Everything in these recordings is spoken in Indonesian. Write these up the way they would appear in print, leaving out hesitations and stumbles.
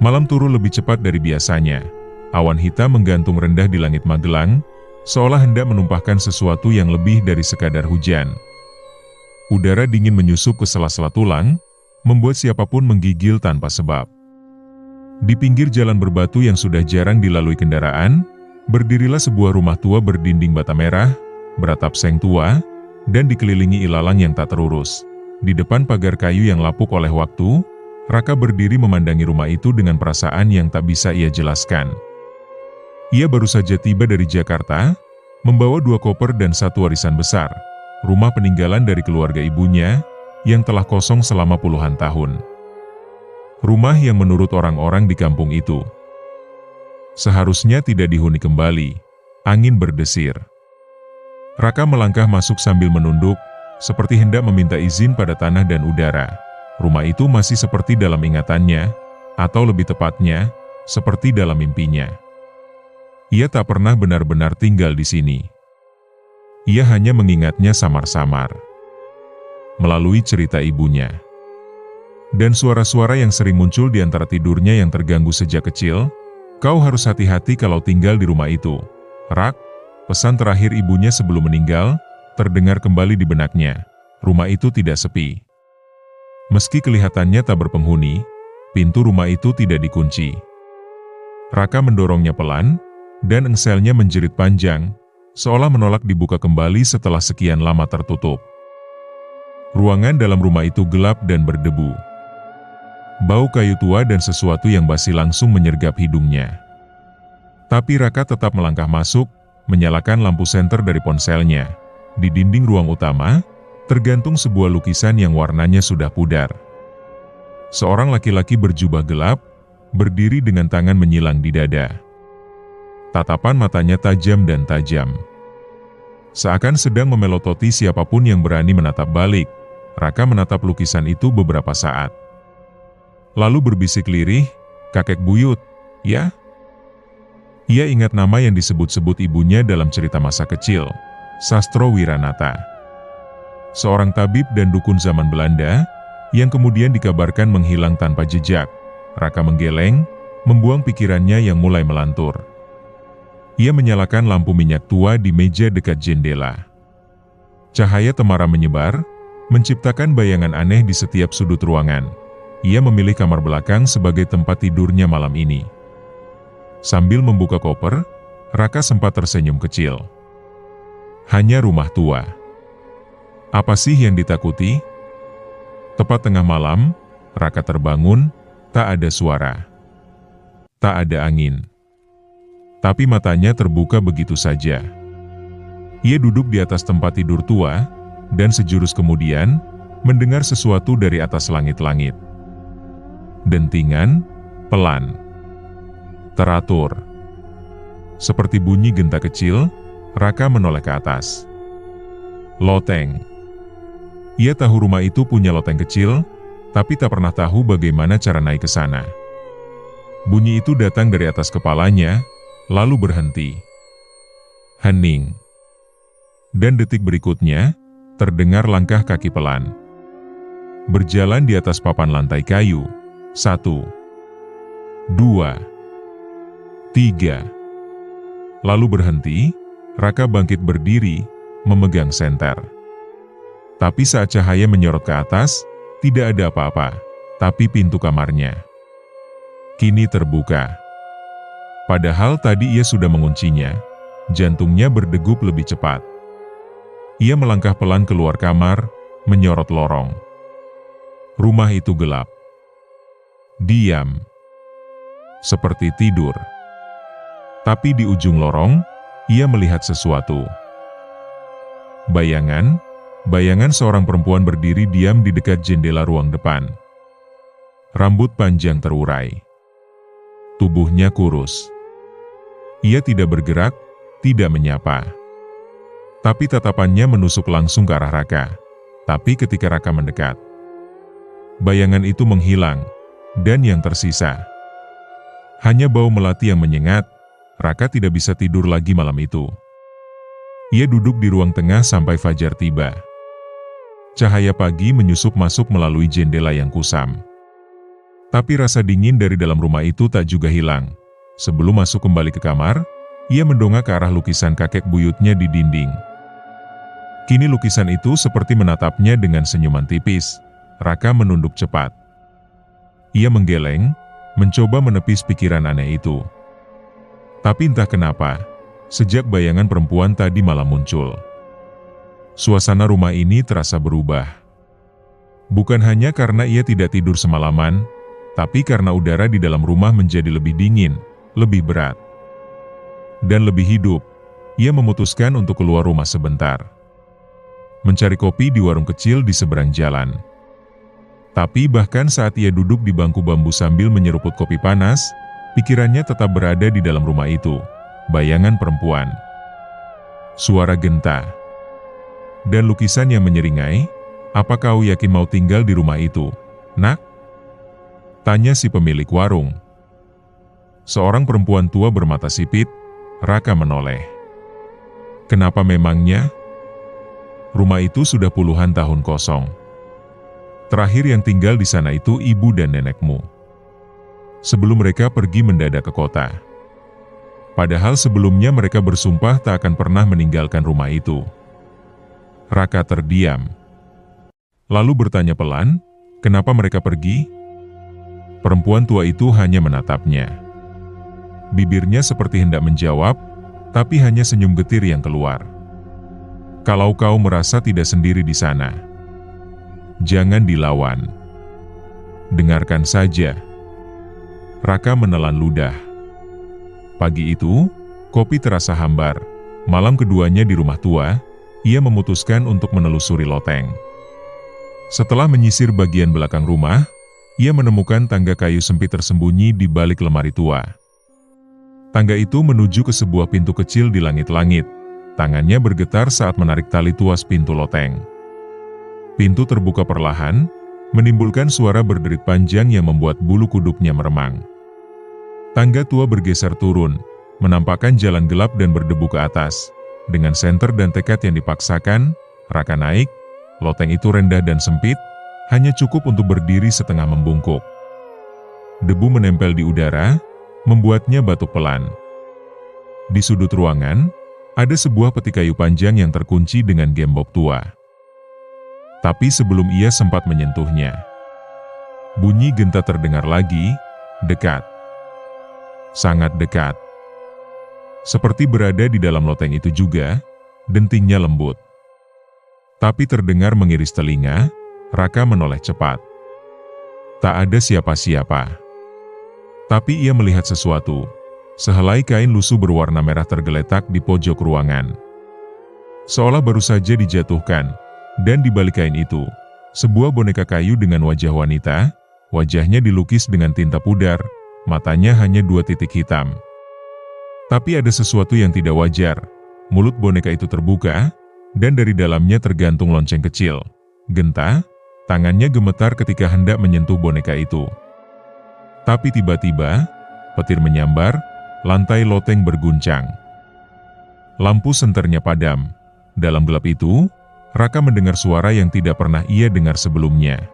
Malam turun lebih cepat dari biasanya. Awan hitam menggantung rendah di langit Magelang, seolah hendak menumpahkan sesuatu yang lebih dari sekadar hujan. Udara dingin menyusup ke sela-sela tulang, membuat siapapun menggigil tanpa sebab. Di pinggir jalan berbatu yang sudah jarang dilalui kendaraan, berdirilah sebuah rumah tua berdinding bata merah, beratap seng tua, dan dikelilingi ilalang yang tak terurus. Di depan pagar kayu yang lapuk oleh waktu, Raka berdiri memandangi rumah itu dengan perasaan yang tak bisa ia jelaskan. Ia baru saja tiba dari Jakarta, membawa 2 koper dan 1 warisan besar, rumah peninggalan dari keluarga ibunya, yang telah kosong selama puluhan tahun. Rumah yang menurut orang-orang di kampung itu seharusnya tidak dihuni kembali. Angin berdesir. Raka melangkah masuk sambil menunduk, seperti hendak meminta izin pada tanah dan udara. Rumah itu masih seperti dalam ingatannya, atau lebih tepatnya, seperti dalam mimpinya. Ia tak pernah benar-benar tinggal di sini. Ia hanya mengingatnya samar-samar, melalui cerita ibunya. Dan suara-suara yang sering muncul di antara tidurnya yang terganggu sejak kecil, "Kau harus hati-hati kalau tinggal di rumah itu, Rak." Pesan terakhir ibunya sebelum meninggal, terdengar kembali di benaknya. Rumah itu tidak sepi. Meski kelihatannya tak berpenghuni, pintu rumah itu tidak dikunci. Raka mendorongnya pelan, dan engselnya menjerit panjang, seolah menolak dibuka kembali setelah sekian lama tertutup. Ruangan dalam rumah itu gelap dan berdebu. Bau kayu tua dan sesuatu yang basi langsung menyergap hidungnya. Tapi Raka tetap melangkah masuk, menyalakan lampu senter dari ponselnya. Di dinding ruang utama, tergantung sebuah lukisan yang warnanya sudah pudar. Seorang laki-laki berjubah gelap, berdiri dengan tangan menyilang di dada. Tatapan matanya tajam dan tajam. Seakan sedang memelototi siapapun yang berani menatap balik. Raka menatap lukisan itu beberapa saat. Lalu berbisik lirih, "Kakek buyut, ya?" Ia ingat nama yang disebut-sebut ibunya dalam cerita masa kecil, Sastro Wiranata. Seorang tabib dan dukun zaman Belanda, yang kemudian dikabarkan menghilang tanpa jejak. Raka menggeleng, membuang pikirannya yang mulai melantur. Ia menyalakan lampu minyak tua di meja dekat jendela. Cahaya temara menyebar, menciptakan bayangan aneh di setiap sudut ruangan. Ia memilih kamar belakang sebagai tempat tidurnya malam ini. Sambil membuka koper, Raka sempat tersenyum kecil. Hanya rumah tua. Apa sih yang ditakuti? Tepat tengah malam, Raka terbangun, tak ada suara. Tak ada angin. Tapi matanya terbuka begitu saja. Ia duduk di atas tempat tidur tua, dan sejurus kemudian, mendengar sesuatu dari atas langit-langit. Dentingan, pelan, teratur. Seperti bunyi genta kecil, Raka menoleh ke atas. Loteng. Ia tahu rumah itu punya loteng kecil, tapi tak pernah tahu bagaimana cara naik ke sana. Bunyi itu datang dari atas kepalanya, lalu berhenti. Hening. Dan detik berikutnya, terdengar langkah kaki pelan. Berjalan di atas papan lantai kayu. 1, 2, 3. Lalu berhenti, Raka bangkit berdiri, memegang senter. Tapi saat cahaya menyorot ke atas, tidak ada apa-apa, tapi pintu kamarnya kini terbuka. Padahal tadi ia sudah menguncinya, jantungnya berdegup lebih cepat. Ia melangkah pelan keluar kamar, menyorot lorong. Rumah itu gelap. Diam. Seperti tidur. Tapi di ujung lorong, ia melihat sesuatu. Bayangan seorang perempuan berdiri diam di dekat jendela ruang depan. Rambut panjang terurai. Tubuhnya kurus. Ia tidak bergerak, tidak menyapa. Tapi tatapannya menusuk langsung ke arah Raka. Tapi ketika Raka mendekat, bayangan itu menghilang, dan yang tersisa hanya bau melati yang menyengat. Raka tidak bisa tidur lagi malam itu. Ia duduk di ruang tengah sampai fajar tiba. Cahaya pagi menyusup masuk melalui jendela yang kusam. Tapi rasa dingin dari dalam rumah itu tak juga hilang. Sebelum masuk kembali ke kamar, ia mendongak ke arah lukisan kakek buyutnya di dinding. Kini lukisan itu seperti menatapnya dengan senyuman tipis. Raka menunduk cepat. Ia menggeleng, mencoba menepis pikiran aneh itu. Tapi entah kenapa, sejak bayangan perempuan tadi malam muncul, suasana rumah ini terasa berubah. Bukan hanya karena ia tidak tidur semalaman, tapi karena udara di dalam rumah menjadi lebih dingin, lebih berat, dan lebih hidup. Ia memutuskan untuk keluar rumah sebentar, mencari kopi di warung kecil di seberang jalan. Tapi bahkan saat ia duduk di bangku bambu sambil menyeruput kopi panas, pikirannya tetap berada di dalam rumah itu. Bayangan perempuan, suara genta, dan lukisan yang menyeringai. "Apa kau yakin mau tinggal di rumah itu, Nak?" tanya si pemilik warung. Seorang perempuan tua bermata sipit. Raka menoleh. "Kenapa memangnya? Rumah itu sudah puluhan tahun kosong. Terakhir yang tinggal di sana itu ibu dan nenekmu, sebelum mereka pergi mendadak ke kota. Padahal sebelumnya mereka bersumpah tak akan pernah meninggalkan rumah itu." Raka terdiam, lalu bertanya pelan, "Kenapa mereka pergi?" Perempuan tua itu hanya menatapnya. Bibirnya seperti hendak menjawab, tapi hanya senyum getir yang keluar. "Kalau kau merasa tidak sendiri di sana, jangan dilawan. Dengarkan saja." Raka menelan ludah. Pagi itu, kopi terasa hambar. Malam keduanya di rumah tua, ia memutuskan untuk menelusuri loteng. Setelah menyisir bagian belakang rumah, ia menemukan tangga kayu sempit tersembunyi di balik lemari tua. Tangga itu menuju ke sebuah pintu kecil di langit-langit. Tangannya bergetar saat menarik tali tuas pintu loteng. Pintu terbuka perlahan, menimbulkan suara berderit panjang yang membuat bulu kuduknya meremang. Tangga tua bergeser turun, menampakkan jalan gelap dan berdebu ke atas. Dengan senter dan tekad yang dipaksakan, Raka naik. Loteng itu rendah dan sempit, hanya cukup untuk berdiri setengah membungkuk. Debu menempel di udara, membuatnya batuk pelan. Di sudut ruangan, ada sebuah peti kayu panjang yang terkunci dengan gembok tua. Tapi sebelum ia sempat menyentuhnya, bunyi genta terdengar lagi, dekat. Sangat dekat. Seperti berada di dalam loteng itu juga, dentingnya lembut. Tapi terdengar mengiris telinga. Raka menoleh cepat. Tak ada siapa-siapa. Tapi ia melihat sesuatu. Sehelai kain lusuh berwarna merah tergeletak di pojok ruangan, seolah baru saja dijatuhkan. Dan di balik kain itu, sebuah boneka kayu dengan wajah wanita. Wajahnya dilukis dengan tinta pudar, matanya hanya 2 titik hitam. Tapi ada sesuatu yang tidak wajar. Mulut boneka itu terbuka, dan dari dalamnya tergantung lonceng kecil. Genta, tangannya gemetar ketika hendak menyentuh boneka itu. Tapi tiba-tiba, petir menyambar, lantai loteng berguncang. Lampu senternya padam. Dalam gelap itu, Raka mendengar suara yang tidak pernah ia dengar sebelumnya.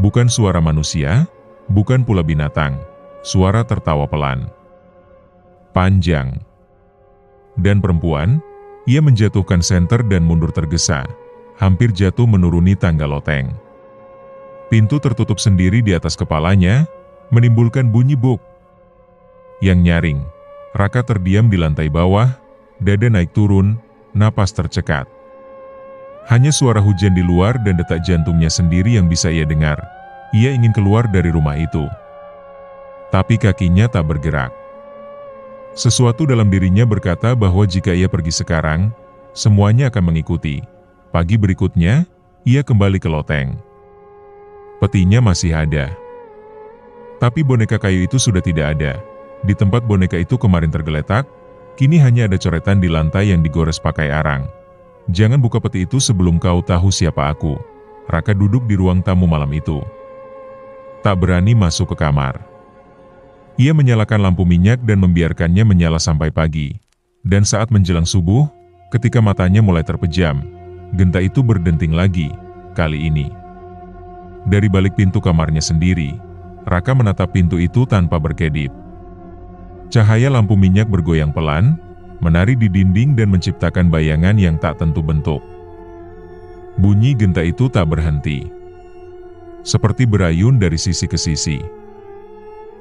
Bukan suara manusia, bukan pula binatang. Suara tertawa pelan, panjang, dan perempuan. Ia menjatuhkan senter dan mundur tergesa, hampir jatuh menuruni tangga loteng. Pintu tertutup sendiri di atas kepalanya, menimbulkan bunyi buk yang nyaring. Raka terdiam di lantai bawah, dada naik turun, napas tercekat. Hanya suara hujan di luar dan detak jantungnya sendiri yang bisa ia dengar. Ia ingin keluar dari rumah itu, tapi kakinya tak bergerak. Sesuatu dalam dirinya berkata bahwa jika ia pergi sekarang, semuanya akan mengikuti. Pagi berikutnya, ia kembali ke loteng. Petinya masih ada, tapi boneka kayu itu sudah tidak ada. Di tempat boneka itu kemarin tergeletak, kini hanya ada coretan di lantai yang digores pakai arang. "Jangan buka peti itu sebelum kau tahu siapa aku." Raka duduk di ruang tamu malam itu, tak berani masuk ke kamar. Ia menyalakan lampu minyak dan membiarkannya menyala sampai pagi. Dan saat menjelang subuh, ketika matanya mulai terpejam, genta itu berdenting lagi, kali ini dari balik pintu kamarnya sendiri. Raka menatap pintu itu tanpa berkedip. Cahaya lampu minyak bergoyang pelan, menari di dinding dan menciptakan bayangan yang tak tentu bentuk. Bunyi genta itu tak berhenti, seperti berayun dari sisi ke sisi.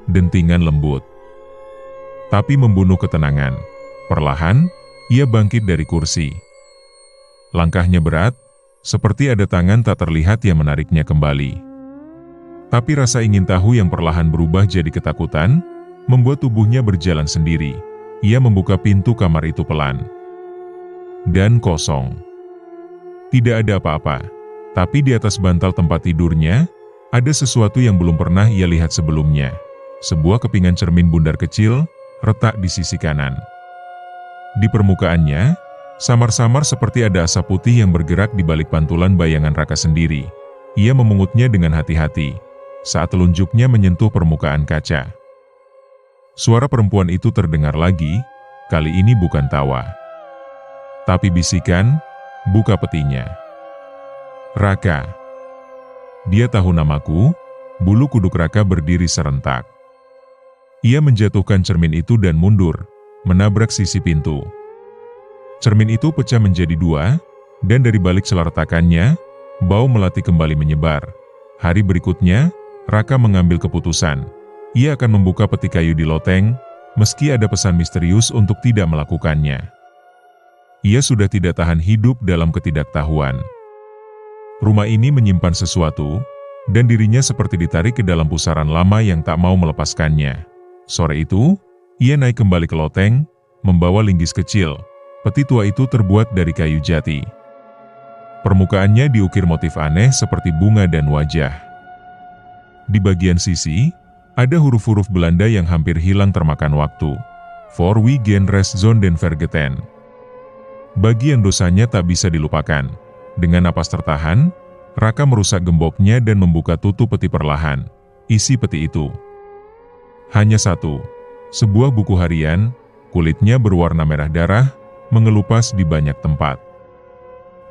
Dentingan lembut, tapi membunuh ketenangan. Perlahan, ia bangkit dari kursi. Langkahnya berat, seperti ada tangan tak terlihat yang menariknya kembali. Tapi rasa ingin tahu yang perlahan berubah jadi ketakutan, membuat tubuhnya berjalan sendiri. Ia membuka pintu kamar itu pelan. Dan kosong. Tidak ada apa-apa. Tapi di atas bantal tempat tidurnya, ada sesuatu yang belum pernah ia lihat sebelumnya. Sebuah kepingan cermin bundar kecil, retak di sisi kanan. Di permukaannya, samar-samar seperti ada asap putih yang bergerak di balik pantulan bayangan Raka sendiri. Ia memungutnya dengan hati-hati, saat telunjuknya menyentuh permukaan kaca. Suara perempuan itu terdengar lagi, kali ini bukan tawa, tapi bisikan, "Buka petinya." "Raka." Dia tahu namaku. Bulu kuduk Raka berdiri serentak. Ia menjatuhkan cermin itu dan mundur, menabrak sisi pintu. Cermin itu pecah menjadi dua, dan dari balik selartakannya, bau melati kembali menyebar. Hari berikutnya, Raka mengambil keputusan. Ia akan membuka peti kayu di loteng, meski ada pesan misterius untuk tidak melakukannya. Ia sudah tidak tahan hidup dalam ketidaktahuan. Rumah ini menyimpan sesuatu, dan dirinya seperti ditarik ke dalam pusaran lama yang tak mau melepaskannya. Sore itu, ia naik kembali ke loteng, membawa linggis kecil. Peti tua itu terbuat dari kayu jati. Permukaannya diukir motif aneh seperti bunga dan wajah. Di bagian sisi, ada huruf-huruf Belanda yang hampir hilang termakan waktu. "For we gen rest zone den vergeten." Bagi yang dosanya tak bisa dilupakan. Dengan napas tertahan, Raka merusak gemboknya dan membuka tutup peti perlahan. Isi peti itu hanya satu, sebuah buku harian, kulitnya berwarna merah darah, mengelupas di banyak tempat.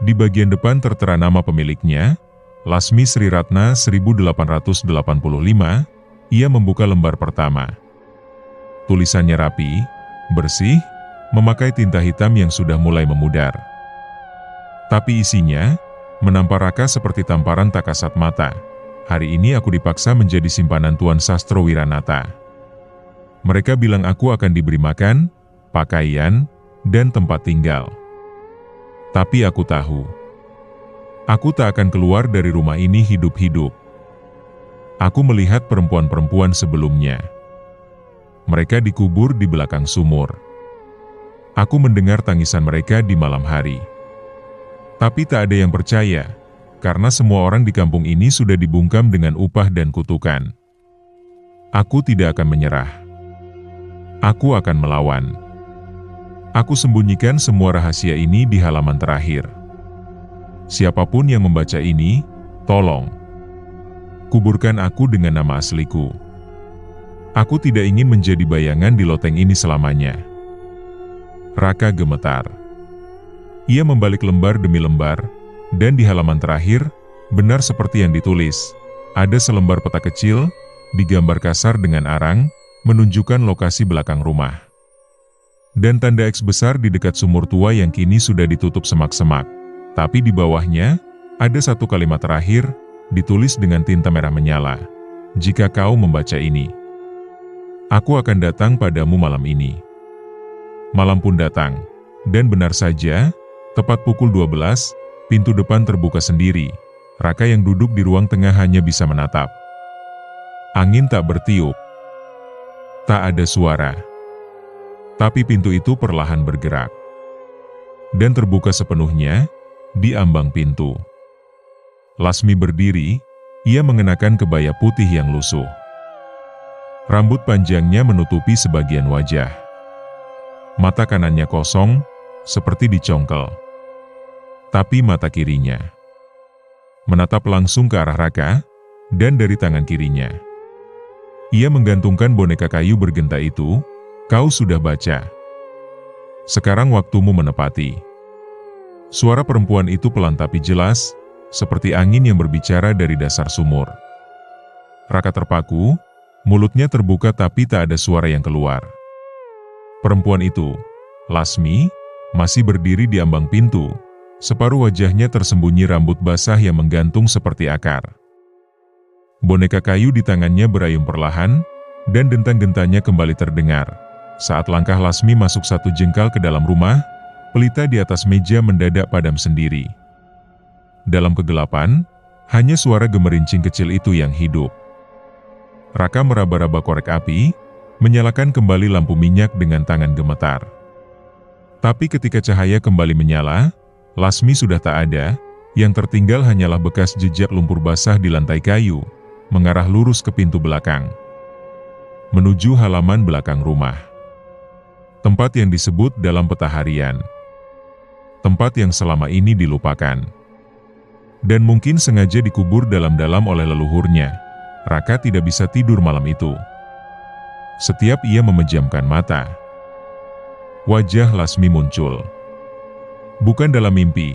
Di bagian depan tertera nama pemiliknya, Lasmi Sri Ratna 1885. Ia membuka lembar pertama. Tulisannya rapi, bersih, memakai tinta hitam yang sudah mulai memudar. Tapi isinya menampar Raka seperti tamparan tak kasat mata. "Hari ini aku dipaksa menjadi simpanan Tuan Sastro Wiranata. Mereka bilang aku akan diberi makan, pakaian, dan tempat tinggal. Tapi aku tahu, aku tak akan keluar dari rumah ini hidup-hidup. Aku melihat perempuan-perempuan sebelumnya. Mereka dikubur di belakang sumur. Aku mendengar tangisan mereka di malam hari. Tapi tak ada yang percaya, karena semua orang di kampung ini sudah dibungkam dengan upah dan kutukan. Aku tidak akan menyerah. Aku akan melawan. Aku sembunyikan semua rahasia ini di halaman terakhir. Siapapun yang membaca ini, tolong kuburkan aku dengan nama asliku. Aku tidak ingin menjadi bayangan di loteng ini selamanya." Raka gemetar. Ia membalik lembar demi lembar, dan di halaman terakhir, benar seperti yang ditulis, ada selembar peta kecil, digambar kasar dengan arang, menunjukkan lokasi belakang rumah. Dan tanda X besar di dekat sumur tua yang kini sudah ditutup semak-semak. Tapi di bawahnya, ada satu kalimat terakhir, ditulis dengan tinta merah menyala. "Jika kau membaca ini, aku akan datang padamu malam ini." Malam pun datang, dan benar saja, tepat pukul 12, pintu depan terbuka sendiri. Raka yang duduk di ruang tengah hanya bisa menatap. Angin tak bertiup. Tak ada suara. Tapi pintu itu perlahan bergerak. Dan terbuka sepenuhnya, di ambang pintu. Lasmi berdiri, ia mengenakan kebaya putih yang lusuh. Rambut panjangnya menutupi sebagian wajah. Mata kanannya kosong, seperti dicongkel. Tapi mata kirinya menatap langsung ke arah Raka, dan dari tangan kirinya ia menggantungkan boneka kayu bergenta itu. "Kau sudah baca. Sekarang waktumu menepati." Suara perempuan itu pelan tapi jelas, seperti angin yang berbicara dari dasar sumur. Raka terpaku, mulutnya terbuka tapi tak ada suara yang keluar. Perempuan itu, Lasmi, masih berdiri di ambang pintu. Separuh wajahnya tersembunyi rambut basah yang menggantung seperti akar. Boneka kayu di tangannya berayun perlahan, dan dentang-dentangnya kembali terdengar. Saat langkah Lasmi masuk satu jengkal ke dalam rumah, pelita di atas meja mendadak padam sendiri. Dalam kegelapan, hanya suara gemerincing kecil itu yang hidup. Raka meraba-raba korek api, menyalakan kembali lampu minyak dengan tangan gemetar. Tapi ketika cahaya kembali menyala, Lasmi sudah tak ada, yang tertinggal hanyalah bekas jejak lumpur basah di lantai kayu, mengarah lurus ke pintu belakang, menuju halaman belakang rumah. Tempat yang disebut dalam peta harian. Tempat yang selama ini dilupakan. Dan mungkin sengaja dikubur dalam-dalam oleh leluhurnya. Raka tidak bisa tidur malam itu. Setiap ia memejamkan mata, wajah Lasmi muncul. Bukan dalam mimpi,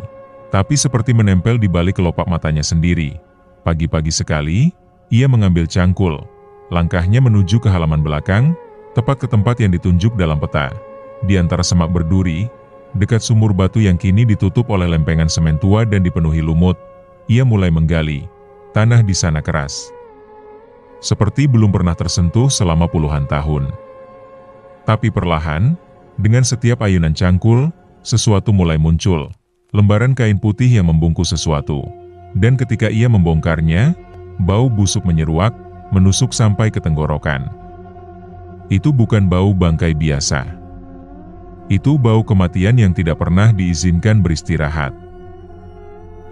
tapi seperti menempel di balik kelopak matanya sendiri. Pagi-pagi sekali, ia mengambil cangkul. Langkahnya menuju ke halaman belakang, tepat ke tempat yang ditunjuk dalam peta. Di antara semak berduri, dekat sumur batu yang kini ditutup oleh lempengan semen tua dan dipenuhi lumut, ia mulai menggali. Tanah di sana keras, seperti belum pernah tersentuh selama puluhan tahun. Tapi perlahan, dengan setiap ayunan cangkul, sesuatu mulai muncul. Lembaran kain putih yang membungkus sesuatu. Dan ketika ia membongkarnya, bau busuk menyeruak, menusuk sampai ke tenggorokan. Itu bukan bau bangkai biasa. Itu bau kematian yang tidak pernah diizinkan beristirahat.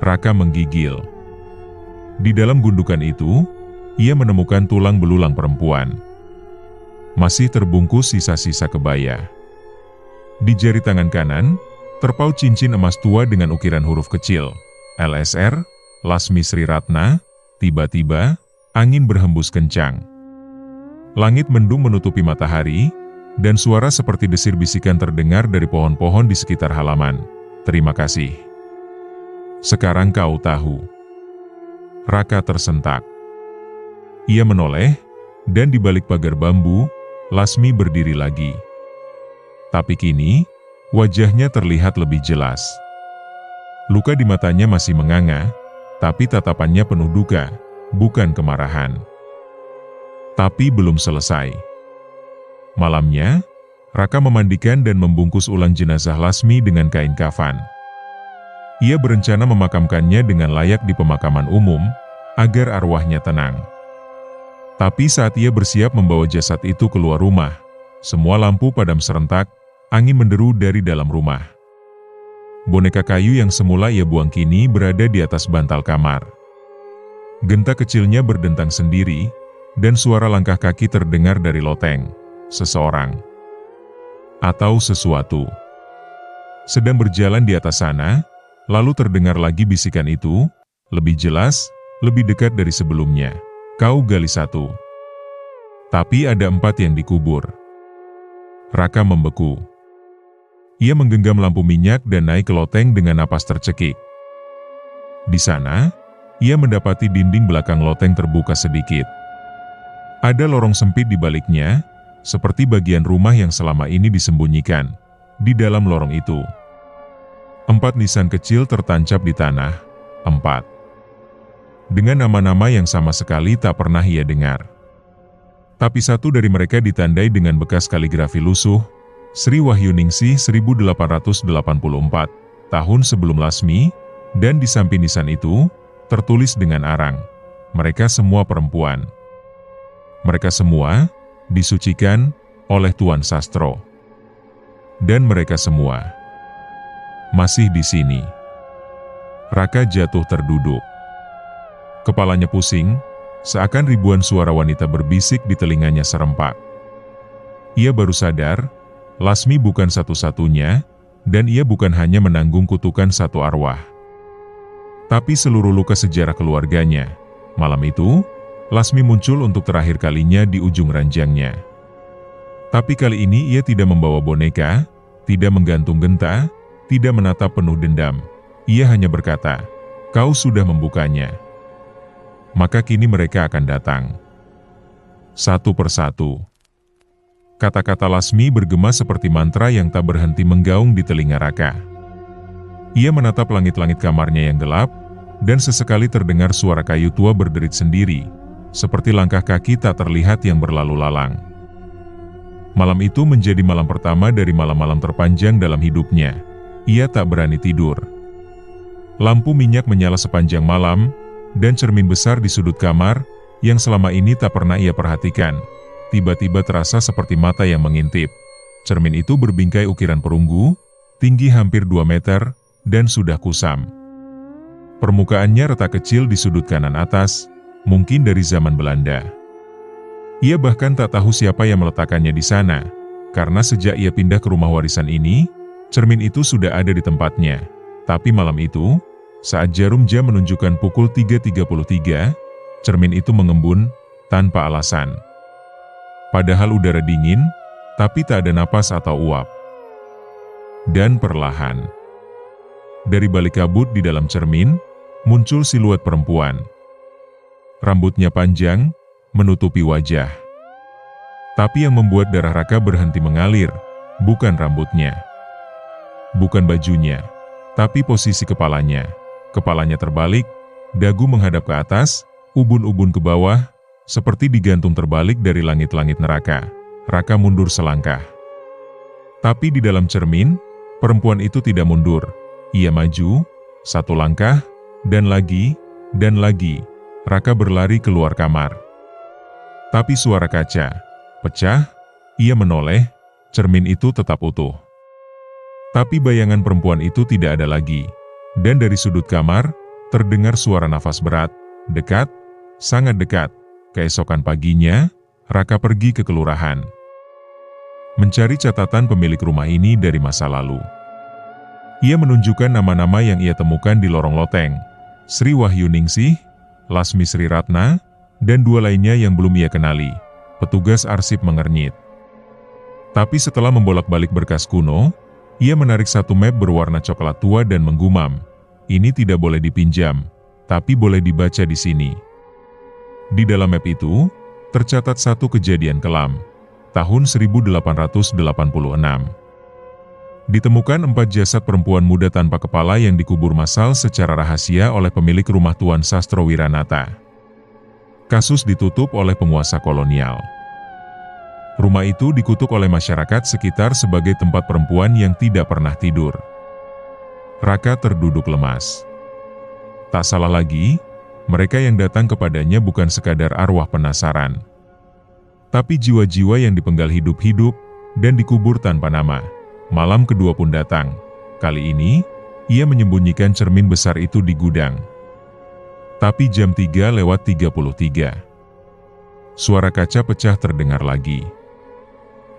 Raka menggigil. Di dalam gundukan itu, ia menemukan tulang belulang perempuan. Masih terbungkus sisa-sisa kebaya. Di jari tangan kanan, terpaut cincin emas tua dengan ukiran huruf kecil, LSR, Lasmi Sri Ratna. Tiba-tiba, angin berhembus kencang. Langit mendung menutupi matahari, dan suara seperti desir bisikan terdengar dari pohon-pohon di sekitar halaman. Terima kasih. Sekarang kau tahu. Raka tersentak. Ia menoleh, dan di balik pagar bambu, Lasmi berdiri lagi. Tapi kini, wajahnya terlihat lebih jelas. Luka di matanya masih menganga, tapi tatapannya penuh duka, bukan kemarahan. Tapi belum selesai. Malamnya, Raka memandikan dan membungkus ulang jenazah Lasmi dengan kain kafan. Ia berencana memakamkannya dengan layak di pemakaman umum, agar arwahnya tenang. Tapi saat ia bersiap membawa jasad itu keluar rumah, semua lampu padam serentak, angin menderu dari dalam rumah. Boneka kayu yang semula ia buang kini berada di atas bantal kamar. Genta kecilnya berdentang sendiri, dan suara langkah kaki terdengar dari loteng. Seseorang atau sesuatu sedang berjalan di atas sana. Lalu terdengar lagi bisikan itu, lebih jelas, lebih dekat dari sebelumnya. Kau gali 1. Tapi ada 4 yang dikubur. Raka membeku. Ia menggenggam lampu minyak dan naik ke loteng dengan napas tercekik. Di sana, ia mendapati dinding belakang loteng terbuka sedikit. Ada lorong sempit di baliknya, seperti bagian rumah yang selama ini disembunyikan. Di dalam lorong itu, 4 nisan kecil tertancap di tanah. 4. Dengan nama-nama yang sama sekali tak pernah ia dengar. Tapi satu dari mereka ditandai dengan bekas kaligrafi lusuh, Sri Wahyuningsih 1884, tahun sebelum Lasmi, dan di samping nisan itu, tertulis dengan arang, mereka semua perempuan. Mereka semua disucikan oleh Tuan Sastro. Dan mereka semua masih di sini. Raka jatuh terduduk. Kepalanya pusing, seakan ribuan suara wanita berbisik di telinganya serempak. Ia baru sadar, Lasmi bukan satu-satunya, dan ia bukan hanya menanggung kutukan satu arwah, tapi seluruh luka sejarah keluarganya. Malam itu, Lasmi muncul untuk terakhir kalinya di ujung ranjangnya. Tapi kali ini ia tidak membawa boneka, tidak menggantung genta, tidak menatap penuh dendam. Ia hanya berkata, "Kau sudah membukanya. Maka kini mereka akan datang." satu persatu. Kata-kata Lasmi bergema seperti mantra yang tak berhenti menggaung di telinga Raka. Ia menatap langit-langit kamarnya yang gelap, dan sesekali terdengar suara kayu tua berderit sendiri, seperti langkah kaki tak terlihat yang berlalu lalang. Malam itu menjadi malam pertama dari malam-malam terpanjang dalam hidupnya. Ia tak berani tidur. Lampu minyak menyala sepanjang malam, dan cermin besar di sudut kamar, yang selama ini tak pernah ia perhatikan, tiba-tiba terasa seperti mata yang mengintip. Cermin itu berbingkai ukiran perunggu, tinggi hampir 2 meter, dan sudah kusam. Permukaannya retak kecil di sudut kanan atas, mungkin dari zaman Belanda. Ia bahkan tak tahu siapa yang meletakkannya di sana, karena sejak ia pindah ke rumah warisan ini, cermin itu sudah ada di tempatnya. Tapi malam itu, saat jarum jam menunjukkan pukul 3.33, cermin itu mengembun, tanpa alasan. Padahal udara dingin, tapi tak ada napas atau uap. Dan perlahan, dari balik kabut di dalam cermin, muncul siluet perempuan. Rambutnya panjang, menutupi wajah. Tapi yang membuat darah Raka berhenti mengalir, bukan rambutnya. Bukan bajunya, tapi posisi kepalanya. Kepalanya terbalik, dagu menghadap ke atas, ubun-ubun ke bawah, seperti digantung terbalik dari langit-langit neraka. Raka mundur selangkah. Tapi di dalam cermin, perempuan itu tidak mundur. Ia maju, 1 langkah, dan lagi, dan lagi. Raka berlari keluar kamar. Tapi suara kaca pecah, ia menoleh, cermin itu tetap utuh. Tapi bayangan perempuan itu tidak ada lagi. Dan dari sudut kamar, terdengar suara nafas berat, dekat, sangat dekat. Keesokan paginya, Raka pergi ke kelurahan. Mencari catatan pemilik rumah ini dari masa lalu. Ia menunjukkan nama-nama yang ia temukan di lorong loteng. Sri Wahyuningsih, Lasmi Sri Ratna, dan 2 lainnya yang belum ia kenali. Petugas arsip mengernyit. Tapi setelah membolak-balik berkas kuno, ia menarik 1 map berwarna coklat tua dan menggumam. Ini tidak boleh dipinjam, tapi boleh dibaca di sini. Di dalam map itu, tercatat 1 kejadian kelam, tahun 1886. Ditemukan 4 jasad perempuan muda tanpa kepala yang dikubur massal secara rahasia oleh pemilik rumah Tuan Sastro Wiranata. Kasus ditutup oleh penguasa kolonial. Rumah itu dikutuk oleh masyarakat sekitar sebagai tempat perempuan yang tidak pernah tidur. Raka terduduk lemas. Tak salah lagi, mereka yang datang kepadanya bukan sekadar arwah penasaran, tapi jiwa-jiwa yang dipenggal hidup-hidup dan dikubur tanpa nama. Malam kedua pun datang. Kali ini, ia menyembunyikan cermin besar itu di gudang. Tapi jam 3:33. Suara kaca pecah terdengar lagi.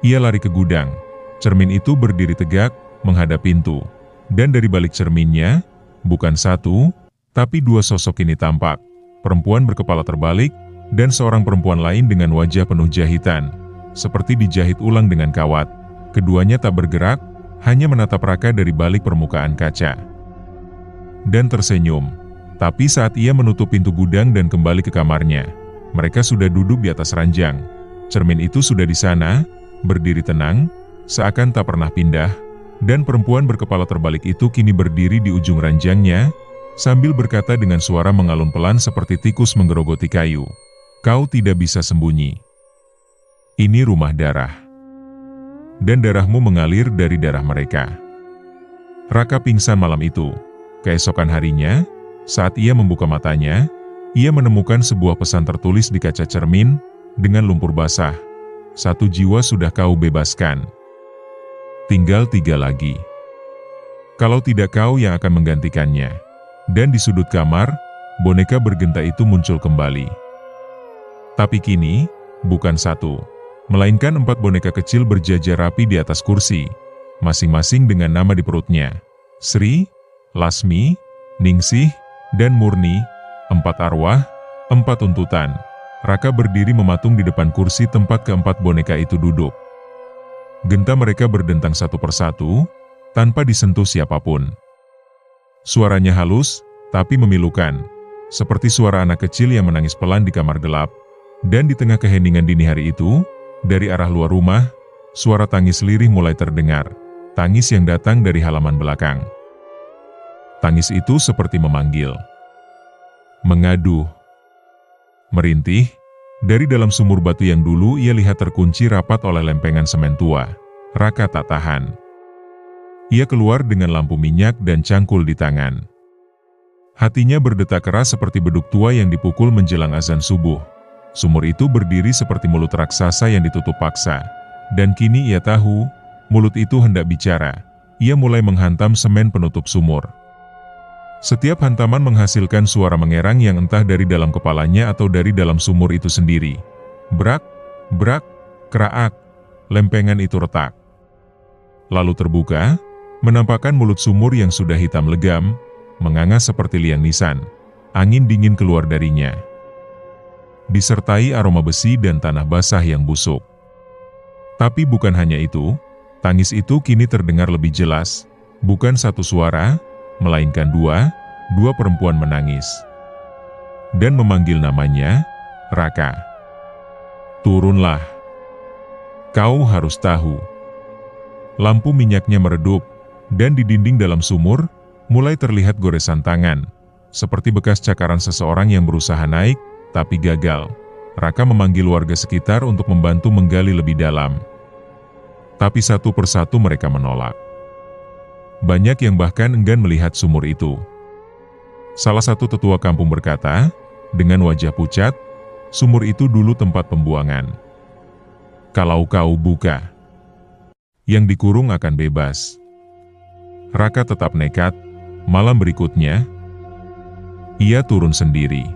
Ia lari ke gudang. Cermin itu berdiri tegak, menghadap pintu. Dan dari balik cerminnya, bukan 1, tapi 2 sosok ini tampak. Perempuan berkepala terbalik, dan seorang perempuan lain dengan wajah penuh jahitan, seperti dijahit ulang dengan kawat. Keduanya tak bergerak, hanya menatap Raka dari balik permukaan kaca. Dan tersenyum. Tapi saat ia menutup pintu gudang dan kembali ke kamarnya, mereka sudah duduk di atas ranjang. Cermin itu sudah di sana, berdiri tenang, seakan tak pernah pindah, dan perempuan berkepala terbalik itu kini berdiri di ujung ranjangnya, sambil berkata dengan suara mengalun pelan seperti tikus menggerogoti kayu. Kau tidak bisa sembunyi. Ini rumah darah. Dan darahmu mengalir dari darah mereka. Raka pingsan malam itu. Keesokan harinya, saat ia membuka matanya, ia menemukan sebuah pesan tertulis di kaca cermin, dengan lumpur basah. 1 jiwa sudah kau bebaskan. Tinggal 3 lagi. Kalau tidak kau yang akan menggantikannya. Dan di sudut kamar, boneka bergenta itu muncul kembali. Tapi kini, bukan 1, melainkan 4 boneka kecil berjajar rapi di atas kursi, masing-masing dengan nama di perutnya. Sri, Lasmi, Ningsih, dan Murni, 4 arwah, 4 tuntutan. Raka berdiri mematung di depan kursi tempat ke-4 boneka itu duduk. Genta mereka berdentang satu persatu, tanpa disentuh siapapun. Suaranya halus, tapi memilukan, seperti suara anak kecil yang menangis pelan di kamar gelap. Dan di tengah keheningan dini hari itu, dari arah luar rumah, suara tangis lirih mulai terdengar. Tangis yang datang dari halaman belakang. Tangis itu seperti memanggil, mengaduh, merintih. Dari dalam sumur batu yang dulu ia lihat terkunci rapat oleh lempengan semen tua, Raka tak tahan. Ia keluar dengan lampu minyak dan cangkul di tangan. Hatinya berdetak keras seperti beduk tua yang dipukul menjelang azan subuh. Sumur itu berdiri seperti mulut raksasa yang ditutup paksa. Dan kini ia tahu, mulut itu hendak bicara. Ia mulai menghantam semen penutup sumur. Setiap hantaman menghasilkan suara mengerang yang entah dari dalam kepalanya atau dari dalam sumur itu sendiri. Brak, brak, kraak, lempengan itu retak. Lalu terbuka, menampakkan mulut sumur yang sudah hitam legam, menganga seperti liang nisan. Angin dingin keluar darinya, disertai aroma besi dan tanah basah yang busuk. Tapi bukan hanya itu, tangis itu kini terdengar lebih jelas, bukan satu suara, melainkan dua perempuan menangis. Dan memanggil namanya, Raka. Turunlah. Kau harus tahu. Lampu minyaknya meredup, dan di dinding dalam sumur, mulai terlihat goresan tangan, seperti bekas cakaran seseorang yang berusaha naik, tapi gagal. Raka memanggil warga sekitar untuk membantu menggali lebih dalam. Tapi satu persatu mereka menolak. Banyak yang bahkan enggan melihat sumur itu. Salah satu tetua kampung berkata, dengan wajah pucat, sumur itu dulu tempat pembuangan. Kalau kau buka, yang dikurung akan bebas. Raka tetap nekat. Malam berikutnya, ia turun sendiri.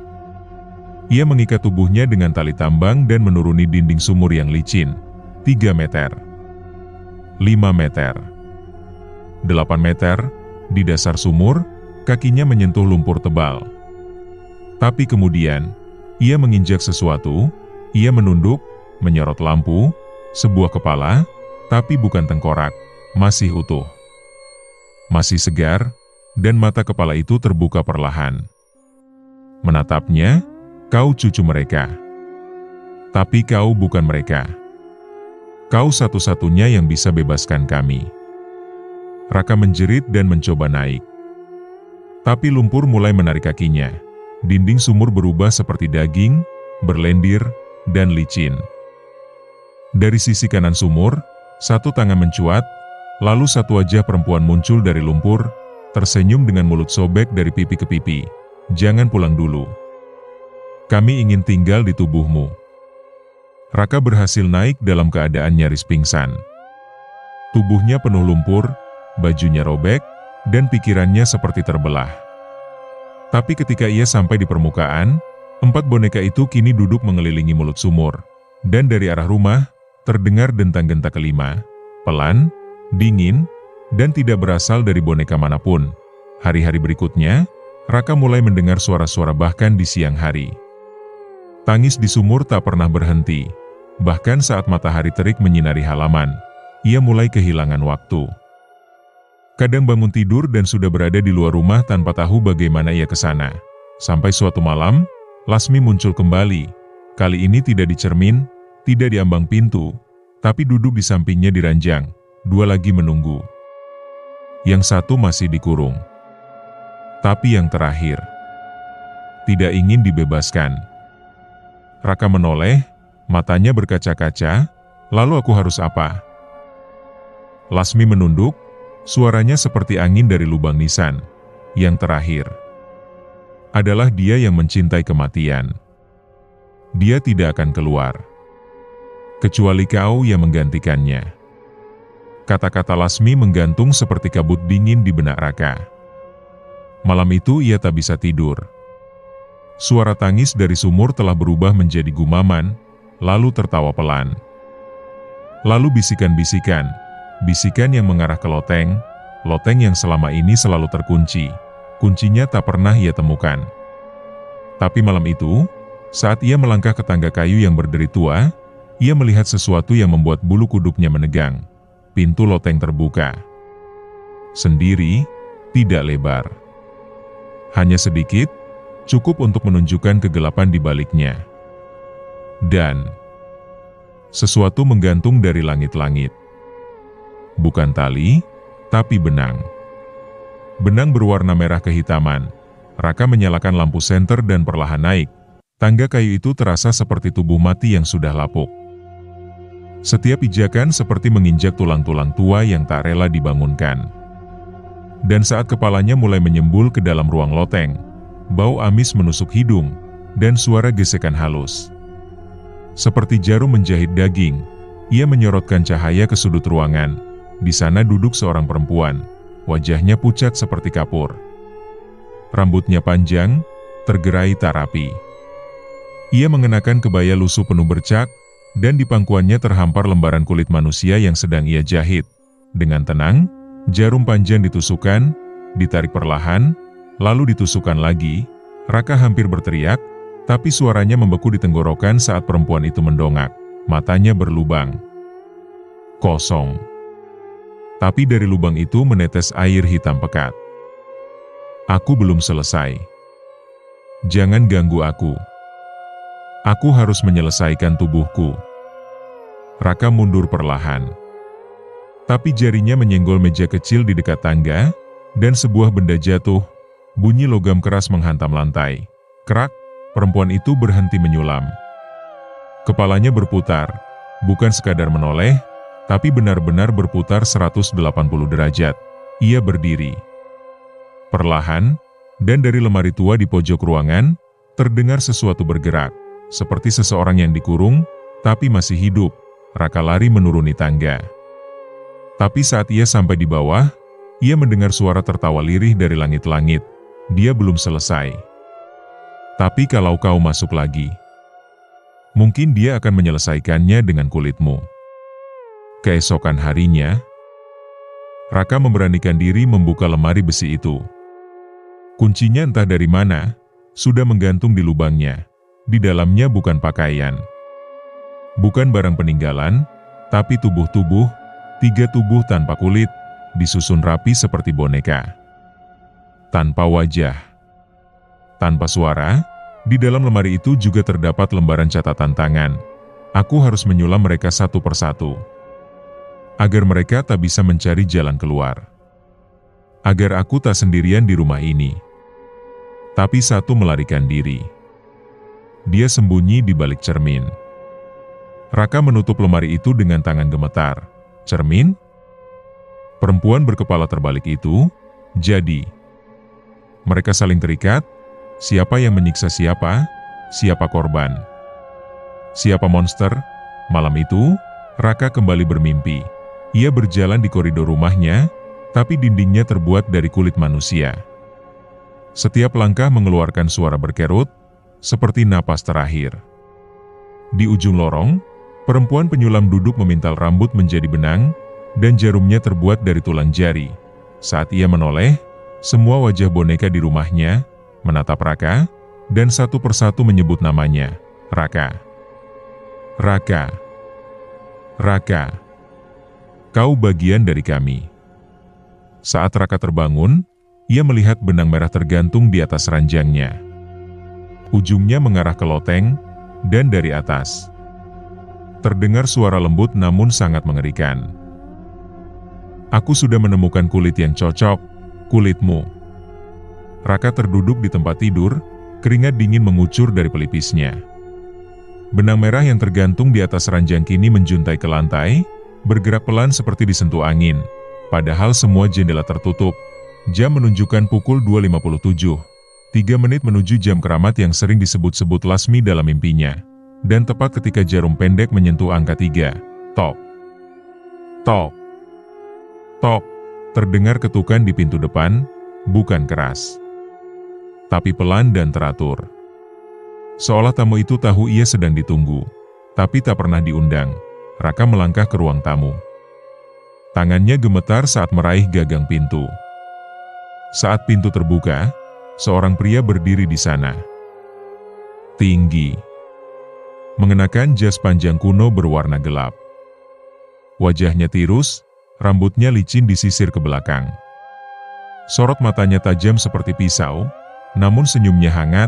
Ia mengikat tubuhnya dengan tali tambang dan menuruni dinding sumur yang licin. 3 meter, 5 meter, 8 meter, di dasar sumur, kakinya menyentuh lumpur tebal. Tapi kemudian, ia menginjak sesuatu, ia menunduk, menyorot lampu, sebuah kepala, tapi bukan tengkorak, masih utuh, masih segar, dan mata kepala itu terbuka perlahan. Menatapnya, kau cucu mereka. Tapi kau bukan mereka. Kau satu-satunya yang bisa bebaskan kami. Raka menjerit dan mencoba naik. Tapi lumpur mulai menarik kakinya. Dinding sumur berubah seperti daging, berlendir, dan licin. Dari sisi kanan sumur, satu tangan mencuat, lalu satu wajah perempuan muncul dari lumpur, tersenyum dengan mulut sobek dari pipi ke pipi. Jangan pulang dulu. Kami ingin tinggal di tubuhmu. Raka berhasil naik dalam keadaan nyaris pingsan. Tubuhnya penuh lumpur, bajunya robek, dan pikirannya seperti terbelah. Tapi ketika ia sampai di permukaan, 4 boneka itu kini duduk mengelilingi mulut sumur. Dan dari arah rumah, terdengar dentang-genta kelima, pelan, dingin, dan tidak berasal dari boneka manapun. Hari-hari berikutnya, Raka mulai mendengar suara-suara bahkan di siang hari. Tangis di sumur tak pernah berhenti. Bahkan saat matahari terik menyinari halaman, ia mulai kehilangan waktu. Kadang bangun tidur dan sudah berada di luar rumah tanpa tahu bagaimana ia ke sana. Sampai suatu malam, Lasmi muncul kembali. Kali ini tidak di cermin, tidak di ambang pintu, tapi duduk di sampingnya di ranjang. 2 lagi menunggu. Yang satu masih dikurung. Tapi yang terakhir tidak ingin dibebaskan. Raka menoleh, matanya berkaca-kaca. Lalu aku harus apa? Lasmi menunduk, suaranya seperti angin dari lubang nisan. Yang terakhir adalah dia yang mencintai kematian. Dia tidak akan keluar, kecuali kau yang menggantikannya. Kata-kata Lasmi menggantung seperti kabut dingin di benak Raka. Malam itu ia tak bisa tidur. Suara tangis dari sumur telah berubah menjadi gumaman, lalu tertawa pelan. Lalu bisikan-bisikan, bisikan yang mengarah ke loteng, loteng yang selama ini selalu terkunci. Kuncinya tak pernah ia temukan. Tapi malam itu, saat ia melangkah ke tangga kayu yang berderi tua, ia melihat sesuatu yang membuat bulu kuduknya menegang. Pintu loteng terbuka. Sendiri, tidak lebar. Hanya sedikit, cukup untuk menunjukkan kegelapan di baliknya. Dan sesuatu menggantung dari langit-langit. Bukan tali, tapi benang. Benang berwarna merah kehitaman. Raka menyalakan lampu senter dan perlahan naik. Tangga kayu itu terasa seperti tubuh mati yang sudah lapuk. Setiap pijakan seperti menginjak tulang-tulang tua yang tak rela dibangunkan. Dan saat kepalanya mulai menyembul ke dalam ruang loteng, bau amis menusuk hidung, dan suara gesekan halus. Seperti jarum menjahit daging, ia menyorotkan cahaya ke sudut ruangan. Di sana duduk seorang perempuan, wajahnya pucat seperti kapur. Rambutnya panjang, tergerai tak rapi. Ia mengenakan kebaya lusuh penuh bercak, dan di pangkuannya terhampar lembaran kulit manusia yang sedang ia jahit. Dengan tenang, jarum panjang ditusukkan, ditarik perlahan, lalu ditusukkan lagi. Raka hampir berteriak, tapi suaranya membeku di tenggorokan saat perempuan itu mendongak. Matanya berlubang. Kosong. Tapi dari lubang itu menetes air hitam pekat. Aku belum selesai. Jangan ganggu aku. Aku harus menyelesaikan tubuhku. Raka mundur perlahan. Tapi jarinya menyenggol meja kecil di dekat tangga, dan sebuah benda jatuh. Bunyi logam keras menghantam lantai. Krak, perempuan itu berhenti menyulam. Kepalanya berputar, bukan sekadar menoleh, tapi benar-benar berputar 180 derajat. Ia berdiri. Perlahan, dan dari lemari tua di pojok ruangan, terdengar sesuatu bergerak. Seperti seseorang yang dikurung, tapi masih hidup. Raka lari menuruni tangga. Tapi saat ia sampai di bawah, ia mendengar suara tertawa lirih dari langit-langit. Dia belum selesai. Tapi kalau kau masuk lagi, mungkin dia akan menyelesaikannya dengan kulitmu. Keesokan harinya, Raka memberanikan diri membuka lemari besi itu. Kuncinya entah dari mana, sudah menggantung di lubangnya. Di dalamnya bukan pakaian, bukan barang peninggalan, tapi tubuh-tubuh, 3 tubuh tanpa kulit, disusun rapi seperti boneka. Tanpa wajah, tanpa suara, di dalam lemari itu juga terdapat lembaran catatan tangan. Aku harus menyulam mereka satu persatu, agar mereka tak bisa mencari jalan keluar. Agar aku tak sendirian di rumah ini. Tapi satu melarikan diri. Dia sembunyi di balik cermin. Raka menutup lemari itu dengan tangan gemetar. Cermin? Perempuan berkepala terbalik itu, jadi. Mereka saling terikat. Siapa yang menyiksa siapa? Siapa korban? Siapa monster? Malam itu, Raka kembali bermimpi. Ia berjalan di koridor rumahnya, tapi dindingnya terbuat dari kulit manusia. Setiap langkah mengeluarkan suara berkerut, seperti napas terakhir. Di ujung lorong, perempuan penyulam duduk memintal rambut menjadi benang, dan jarumnya terbuat dari tulang jari. Saat ia menoleh, semua wajah boneka di rumahnya menatap Raka, dan satu persatu menyebut namanya. Raka. Raka. Raka. Kau bagian dari kami. Saat Raka terbangun, ia melihat benang merah tergantung di atas ranjangnya. Ujungnya mengarah ke loteng, dan dari atas terdengar suara lembut namun sangat mengerikan. Aku sudah menemukan kulit yang cocok, kulitmu. Raka terduduk di tempat tidur, keringat dingin mengucur dari pelipisnya. Benang merah yang tergantung di atas ranjang kini menjuntai ke lantai, bergerak pelan seperti disentuh angin. Padahal semua jendela tertutup. Jam menunjukkan pukul 2.57. 3 menit menuju jam keramat yang sering disebut-sebut Lasmi dalam mimpinya. Dan tepat ketika jarum pendek menyentuh angka 3. Tok. Tok. Tok. Terdengar ketukan di pintu depan, bukan keras, tapi pelan dan teratur. Seolah tamu itu tahu ia sedang ditunggu, tapi tak pernah diundang. Raka melangkah ke ruang tamu. Tangannya gemetar saat meraih gagang pintu. Saat pintu terbuka, seorang pria berdiri di sana. Tinggi. Mengenakan jas panjang kuno berwarna gelap. Wajahnya tirus, rambutnya licin disisir ke belakang. Sorot matanya tajam seperti pisau, namun senyumnya hangat,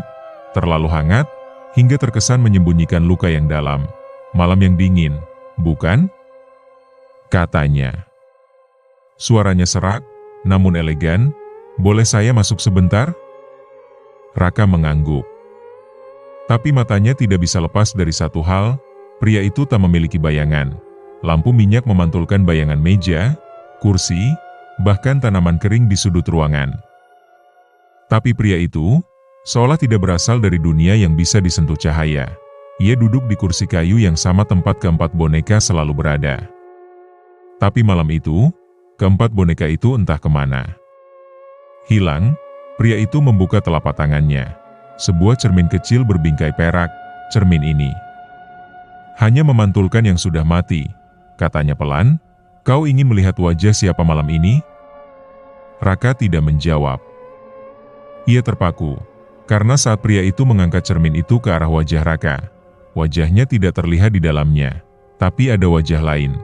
terlalu hangat, hingga terkesan menyembunyikan luka yang dalam. Malam yang dingin, bukan? Katanya. Suaranya serak, namun elegan. Boleh saya masuk sebentar? Raka mengangguk. Tapi matanya tidak bisa lepas dari satu hal, pria itu tak memiliki bayangan. Lampu minyak memantulkan bayangan meja, kursi, bahkan tanaman kering di sudut ruangan. Tapi pria itu, seolah tidak berasal dari dunia yang bisa disentuh cahaya. Ia duduk di kursi kayu yang sama tempat keempat boneka selalu berada. Tapi malam itu, keempat boneka itu entah kemana. Hilang, pria itu membuka telapak tangannya. Sebuah cermin kecil berbingkai perak, cermin ini hanya memantulkan yang sudah mati. Katanya pelan, kau ingin melihat wajah siapa malam ini? Raka tidak menjawab. Ia terpaku, karena saat pria itu mengangkat cermin itu ke arah wajah Raka, wajahnya tidak terlihat di dalamnya, tapi ada wajah lain.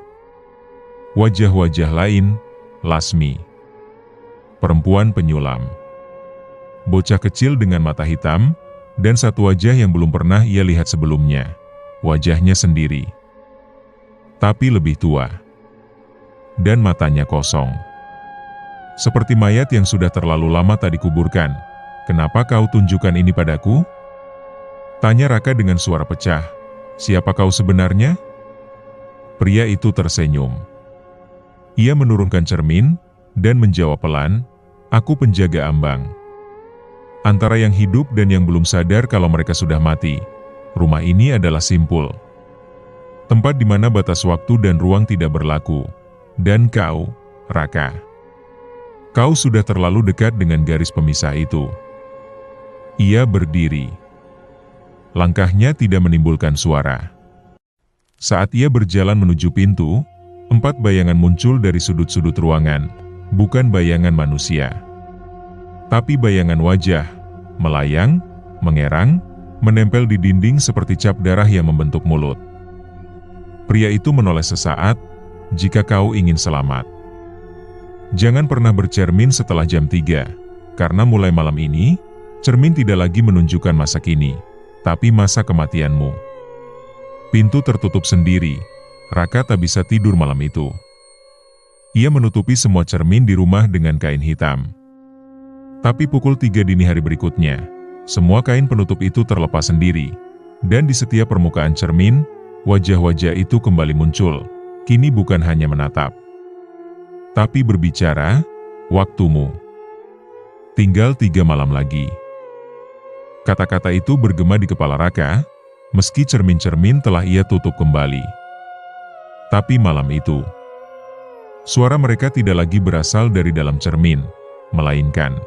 Wajah-wajah lain, Lasmi. Perempuan penyulam. Bocah kecil dengan mata hitam, dan satu wajah yang belum pernah ia lihat sebelumnya. Wajahnya sendiri. Tapi lebih tua. Dan matanya kosong. Seperti mayat yang sudah terlalu lama tak dikuburkan. Kenapa kau tunjukkan ini padaku? Tanya Raka dengan suara pecah. Siapa kau sebenarnya? Pria itu tersenyum. Ia menurunkan cermin, dan menjawab pelan, aku penjaga ambang. Antara yang hidup dan yang belum sadar kalau mereka sudah mati. Rumah ini adalah simpul. Tempat di mana batas waktu dan ruang tidak berlaku. Dan kau, Raka. Kau sudah terlalu dekat dengan garis pemisah itu. Ia berdiri. Langkahnya tidak menimbulkan suara. Saat ia berjalan menuju pintu, 4 bayangan muncul dari sudut-sudut ruangan. Bukan bayangan manusia, tapi bayangan wajah, melayang, mengerang, menempel di dinding seperti cap darah yang membentuk mulut. Pria itu menoleh sesaat, jika kau ingin selamat. Jangan pernah bercermin setelah jam 3, karena mulai malam ini, cermin tidak lagi menunjukkan masa kini, tapi masa kematianmu. Pintu tertutup sendiri, Raka tak bisa tidur malam itu. Ia menutupi semua cermin di rumah dengan kain hitam. Tapi pukul 3 dini hari berikutnya, semua kain penutup itu terlepas sendiri. Dan di setiap permukaan cermin, wajah-wajah itu kembali muncul. Kini bukan hanya menatap, tapi berbicara, waktumu. Tinggal 3 malam lagi. Kata-kata itu bergema di kepala Raka, meski cermin-cermin telah ia tutup kembali. Tapi malam itu, suara mereka tidak lagi berasal dari dalam cermin, melainkan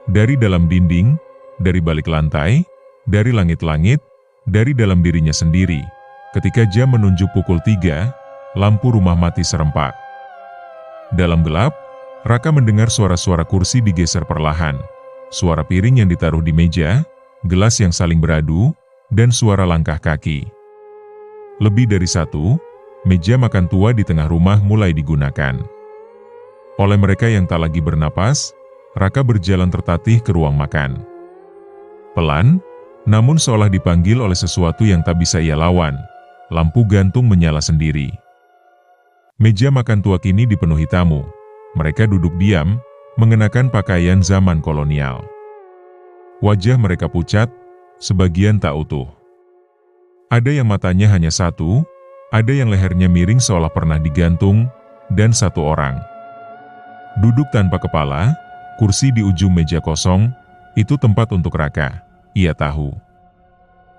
dari dalam dinding, dari balik lantai, dari langit-langit, dari dalam dirinya sendiri. Ketika jam menunjuk pukul 3, lampu rumah mati serempak. Dalam gelap, Raka mendengar suara-suara kursi digeser perlahan, suara piring yang ditaruh di meja, gelas yang saling beradu, dan suara langkah kaki. Lebih dari 1, meja makan tua di tengah rumah mulai digunakan. Oleh mereka yang tak lagi bernapas, Raka berjalan tertatih ke ruang makan. Pelan, namun seolah dipanggil oleh sesuatu yang tak bisa ia lawan, lampu gantung menyala sendiri. Meja makan tua kini dipenuhi tamu. Mereka duduk diam, mengenakan pakaian zaman kolonial. Wajah mereka pucat, sebagian tak utuh. Ada yang matanya hanya 1, ada yang lehernya miring seolah pernah digantung, dan 1 orang duduk tanpa kepala. Kursi di ujung meja kosong, itu tempat untuk Raka, ia tahu.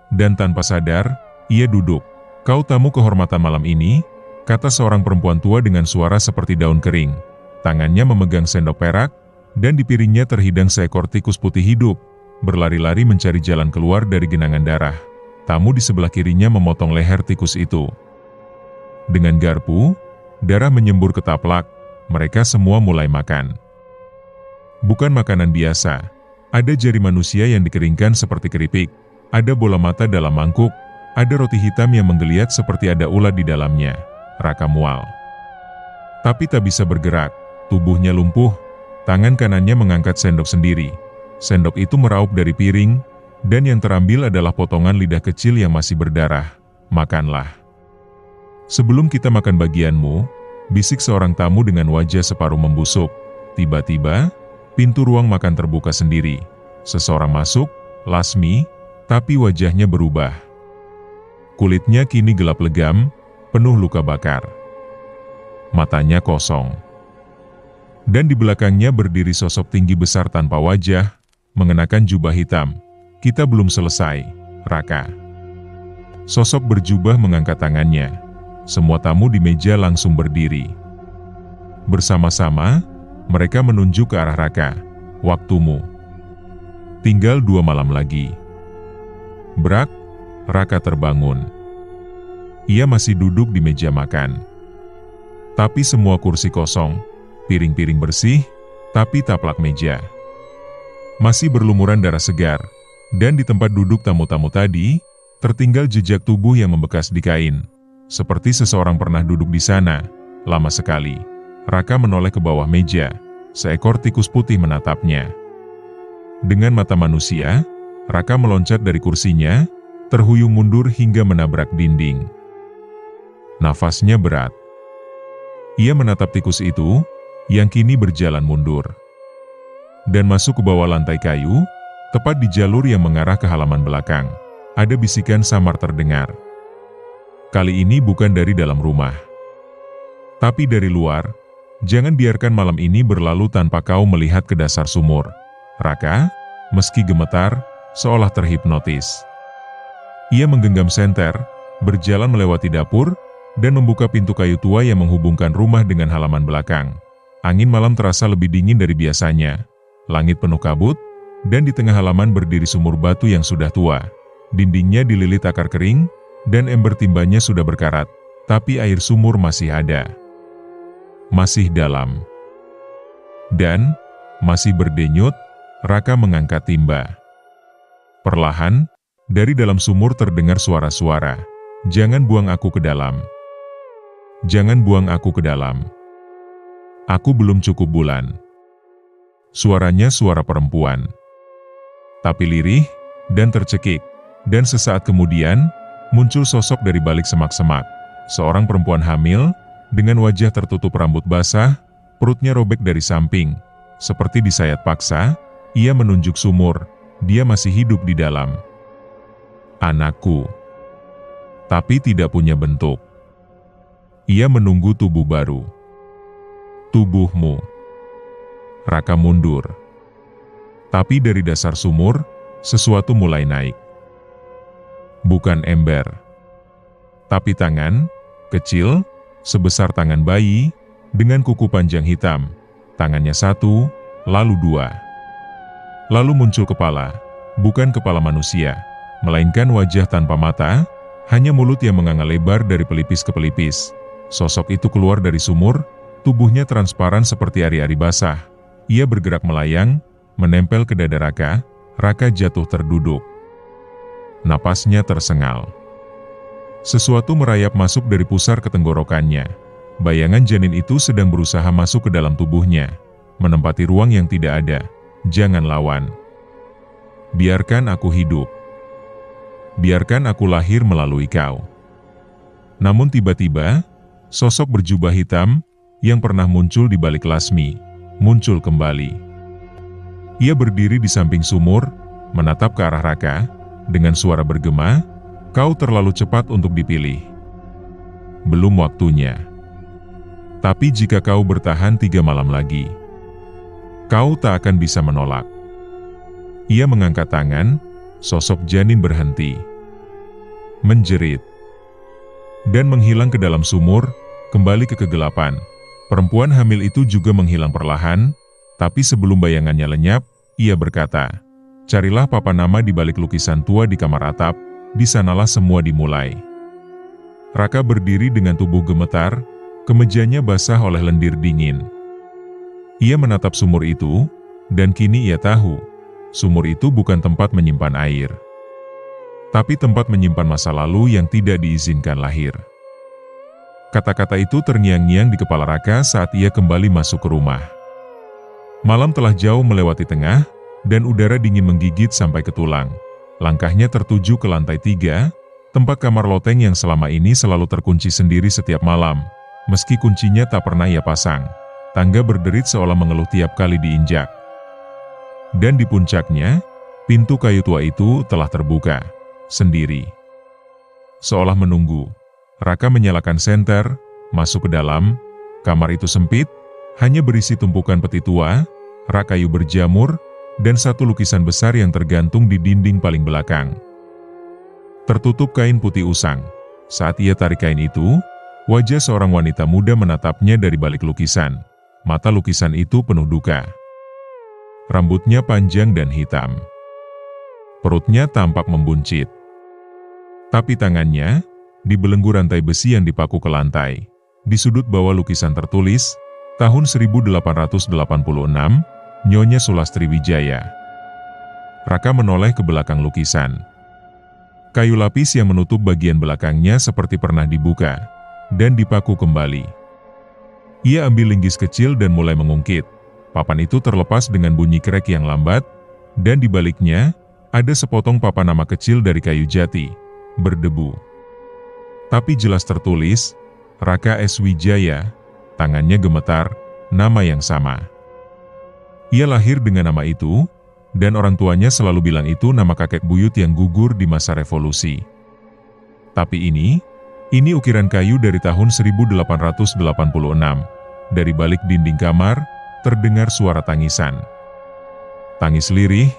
Dan tanpa sadar, ia duduk. Kau tamu kehormatan malam ini, kata seorang perempuan tua dengan suara seperti daun kering. Tangannya memegang sendok perak, dan di piringnya terhidang seekor tikus putih hidup, berlari-lari mencari jalan keluar dari genangan darah. Tamu di sebelah kirinya memotong leher tikus itu. Dengan garpu, darah menyembur ke taplak, mereka semua mulai makan. Bukan makanan biasa, ada jari manusia yang dikeringkan seperti keripik, ada bola mata dalam mangkuk, ada roti hitam yang menggeliat seperti ada ulat di dalamnya. Raka mual. Tapi tak bisa bergerak, tubuhnya lumpuh, tangan kanannya mengangkat sendok sendiri. Sendok itu meraup dari piring, Dan yang terambil adalah potongan lidah kecil yang masih berdarah. Makanlah. Sebelum kita makan bagianmu, bisik seorang tamu dengan wajah separuh membusuk. Tiba-tiba, pintu ruang makan terbuka sendiri. Seseorang masuk, Lasmi, tapi wajahnya berubah. Kulitnya kini gelap legam, penuh luka bakar. Matanya kosong. Dan di belakangnya berdiri sosok tinggi besar tanpa wajah, mengenakan jubah hitam. Kita belum selesai, Raka. Sosok berjubah mengangkat tangannya. Semua tamu di meja langsung berdiri. Bersama-sama, mereka menunjuk ke arah Raka. Waktumu. Tinggal 2 malam lagi. Brak, Raka terbangun. Ia masih duduk di meja makan. Tapi semua kursi kosong, piring-piring bersih, tapi taplak meja masih berlumuran darah segar. Dan di tempat duduk tamu-tamu tadi, tertinggal jejak tubuh yang membekas di kain. Seperti seseorang pernah duduk di sana, lama sekali. Raka menoleh ke bawah meja, seekor tikus putih menatapnya. Dengan mata manusia, Raka meloncat dari kursinya, terhuyung mundur hingga menabrak dinding. Nafasnya berat. Ia menatap tikus itu, yang kini berjalan mundur. Dan masuk ke bawah lantai kayu, tepat di jalur yang mengarah ke halaman belakang. Ada bisikan samar terdengar. Kali ini bukan dari dalam rumah, tapi dari luar. Jangan biarkan malam ini berlalu tanpa kau melihat ke dasar sumur. Raka, meski gemetar, seolah terhipnotis. Ia menggenggam senter, berjalan melewati dapur, dan membuka pintu kayu tua yang menghubungkan rumah dengan halaman belakang. Angin malam terasa lebih dingin dari biasanya. Langit penuh kabut, dan di tengah halaman berdiri sumur batu yang sudah tua. Dindingnya dililit akar kering, dan ember timbanya sudah berkarat, tapi air sumur masih ada. Masih dalam. Dan, masih berdenyut, Raka mengangkat timba. Perlahan, dari dalam sumur terdengar suara-suara. Jangan buang aku ke dalam. Jangan buang aku ke dalam. Aku belum cukup bulan. Suaranya suara perempuan. Tapi lirih, dan tercekik. Dan sesaat kemudian, muncul sosok dari balik semak-semak. Seorang perempuan hamil, dengan wajah tertutup rambut basah, perutnya robek dari samping. Seperti disayat paksa, ia menunjuk sumur. Dia masih hidup di dalam. Anakku. Tapi tidak punya bentuk. Ia menunggu tubuh baru. Tubuhmu. Raka mundur. Tapi dari dasar sumur, sesuatu mulai naik. Bukan ember. Tapi tangan, kecil, sebesar tangan bayi, dengan kuku panjang hitam. Tangannya 1, lalu 2. Lalu muncul kepala, bukan kepala manusia, melainkan wajah tanpa mata, hanya mulut yang menganga lebar dari pelipis ke pelipis. Sosok itu keluar dari sumur, tubuhnya transparan seperti ari-ari basah. Ia bergerak melayang, menempel ke dada Raka. Raka jatuh terduduk. Napasnya tersengal. Sesuatu merayap masuk dari pusar ke tenggorokannya. Bayangan janin itu sedang berusaha masuk ke dalam tubuhnya, menempati ruang yang tidak ada. Jangan lawan. Biarkan aku hidup. Biarkan aku lahir melalui kau. Namun tiba-tiba, sosok berjubah hitam, yang pernah muncul di balik Lasmi, muncul kembali. Ia berdiri di samping sumur, menatap ke arah Raka, dengan suara bergema, kau terlalu cepat untuk dipilih. Belum waktunya. Tapi jika kau bertahan 3 malam lagi, kau tak akan bisa menolak. Ia mengangkat tangan, sosok janin berhenti. Menjerit. Dan menghilang ke dalam sumur, kembali ke kegelapan. Perempuan hamil itu juga menghilang perlahan, tapi sebelum bayangannya lenyap, ia berkata, carilah papan nama di balik lukisan tua di kamar atap, di sanalah semua dimulai. Raka berdiri dengan tubuh gemetar, kemejanya basah oleh lendir dingin. Ia menatap sumur itu, dan kini ia tahu, sumur itu bukan tempat menyimpan air, tapi tempat menyimpan masa lalu yang tidak diizinkan lahir. Kata-kata itu terngiang-ngiang di kepala Raka saat ia kembali masuk ke rumah. Malam telah jauh melewati tengah, dan udara dingin menggigit sampai ke tulang. Langkahnya tertuju ke lantai 3, tempat kamar loteng yang selama ini selalu terkunci sendiri setiap malam. Meski kuncinya tak pernah ia pasang, tangga berderit seolah mengeluh tiap kali diinjak. Dan di puncaknya, pintu kayu tua itu telah terbuka sendiri. Seolah menunggu, Raka menyalakan senter, masuk ke dalam. Kamar itu sempit, hanya berisi tumpukan peti tua, rak kayu berjamur, dan satu lukisan besar yang tergantung di dinding paling belakang. Tertutup kain putih usang. Saat ia tarik kain itu, wajah seorang wanita muda menatapnya dari balik lukisan. Mata lukisan itu penuh duka. Rambutnya panjang dan hitam. Perutnya tampak membuncit. Tapi tangannya, dibelenggu rantai besi yang dipaku ke lantai. Di sudut bawah lukisan tertulis, tahun 1886, Nyonya Sulastri Wijaya. Raka menoleh ke belakang lukisan. Kayu lapis yang menutup bagian belakangnya seperti pernah dibuka, dan dipaku kembali. Ia ambil linggis kecil dan mulai mengungkit. Papan itu terlepas dengan bunyi krek yang lambat, dan di baliknya, ada sepotong papan nama kecil dari kayu jati, berdebu. Tapi jelas tertulis, Raka S. Wijaya. Tangannya gemetar, nama yang sama. Ia lahir dengan nama itu, dan orang tuanya selalu bilang itu nama kakek buyut yang gugur di masa revolusi. Tapi ini ukiran kayu dari tahun 1886. Dari balik dinding kamar, terdengar suara tangisan. Tangis lirih,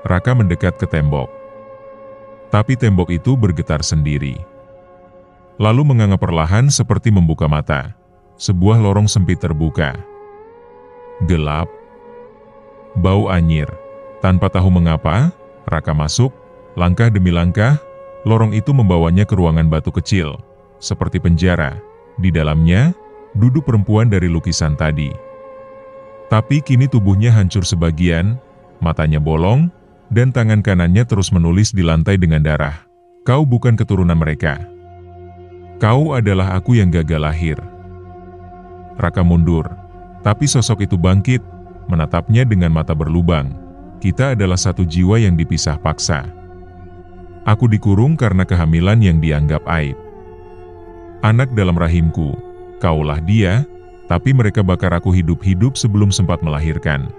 Raka mendekat ke tembok. Tapi tembok itu bergetar sendiri. Lalu menganga perlahan seperti membuka mata. Sebuah lorong sempit terbuka. Gelap. Bau anyir. Tanpa tahu mengapa, Raka masuk, langkah demi langkah, lorong itu membawanya ke ruangan batu kecil, seperti penjara. Di dalamnya, duduk perempuan dari lukisan tadi. Tapi kini tubuhnya hancur sebagian, matanya bolong, dan tangan kanannya terus menulis di lantai dengan darah. Kau bukan keturunan mereka. Kau adalah aku yang gagal lahir. Raka mundur, tapi sosok itu bangkit, menatapnya dengan mata berlubang. Kita adalah satu jiwa yang dipisah paksa. Aku dikurung karena kehamilan yang dianggap aib. Anak dalam rahimku, kaulah dia, tapi mereka bakar aku hidup-hidup sebelum sempat melahirkan.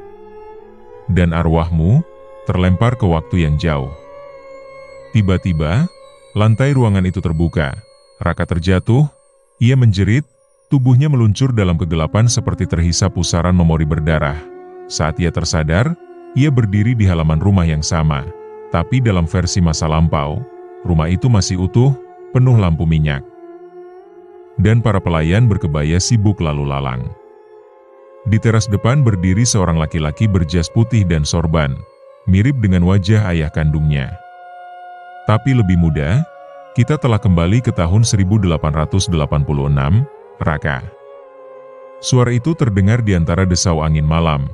Dan arwahmu terlempar ke waktu yang jauh. Tiba-tiba, lantai ruangan itu terbuka. Raka terjatuh, ia menjerit, tubuhnya meluncur dalam kegelapan seperti terhisap pusaran memori berdarah. Saat ia tersadar, ia berdiri di halaman rumah yang sama, tapi dalam versi masa lampau. Rumah itu masih utuh, penuh lampu minyak. Dan para pelayan berkebaya sibuk lalu lalang. Di teras depan berdiri seorang laki-laki berjas putih dan sorban, mirip dengan wajah ayah kandungnya. Tapi lebih muda, kita telah kembali ke tahun 1886, Raka. Suara itu terdengar di antara desau angin malam.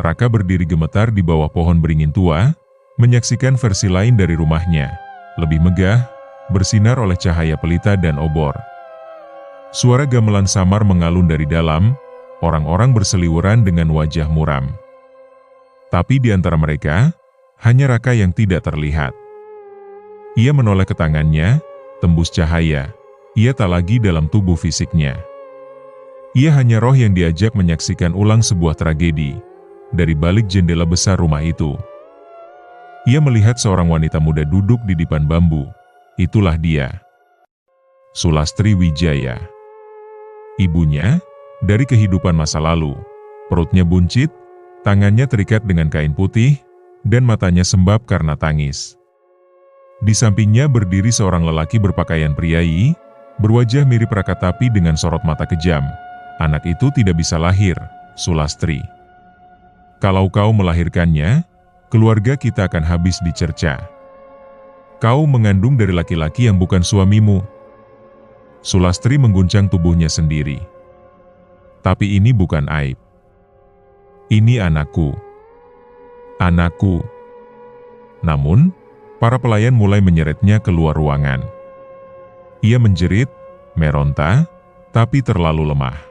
Raka berdiri gemetar di bawah pohon beringin tua, menyaksikan versi lain dari rumahnya, lebih megah, bersinar oleh cahaya pelita dan obor. Suara gamelan samar mengalun dari dalam, orang-orang berseliweran dengan wajah muram. Tapi di antara mereka, hanya Raka yang tidak terlihat. Ia menoleh ke tangannya, tembus cahaya, ia tak lagi dalam tubuh fisiknya. Ia hanya roh yang diajak menyaksikan ulang sebuah tragedi. Dari balik jendela besar rumah itu, ia melihat seorang wanita muda duduk di dipan bambu. Itulah dia, Sulastri Wijaya. Ibunya, dari kehidupan masa lalu. Perutnya buncit, tangannya terikat dengan kain putih, dan matanya sembab karena tangis. Di sampingnya berdiri seorang lelaki berpakaian priayi, berwajah mirip Raka tapi dengan sorot mata kejam. Anak itu tidak bisa lahir, Sulastri. Kalau kau melahirkannya, keluarga kita akan habis dicerca. Kau mengandung dari laki-laki yang bukan suamimu. Sulastri mengguncang tubuhnya sendiri. Tapi ini bukan aib. Ini anakku. Anakku. Namun, para pelayan mulai menyeretnya keluar ruangan. Ia menjerit, meronta, tapi terlalu lemah.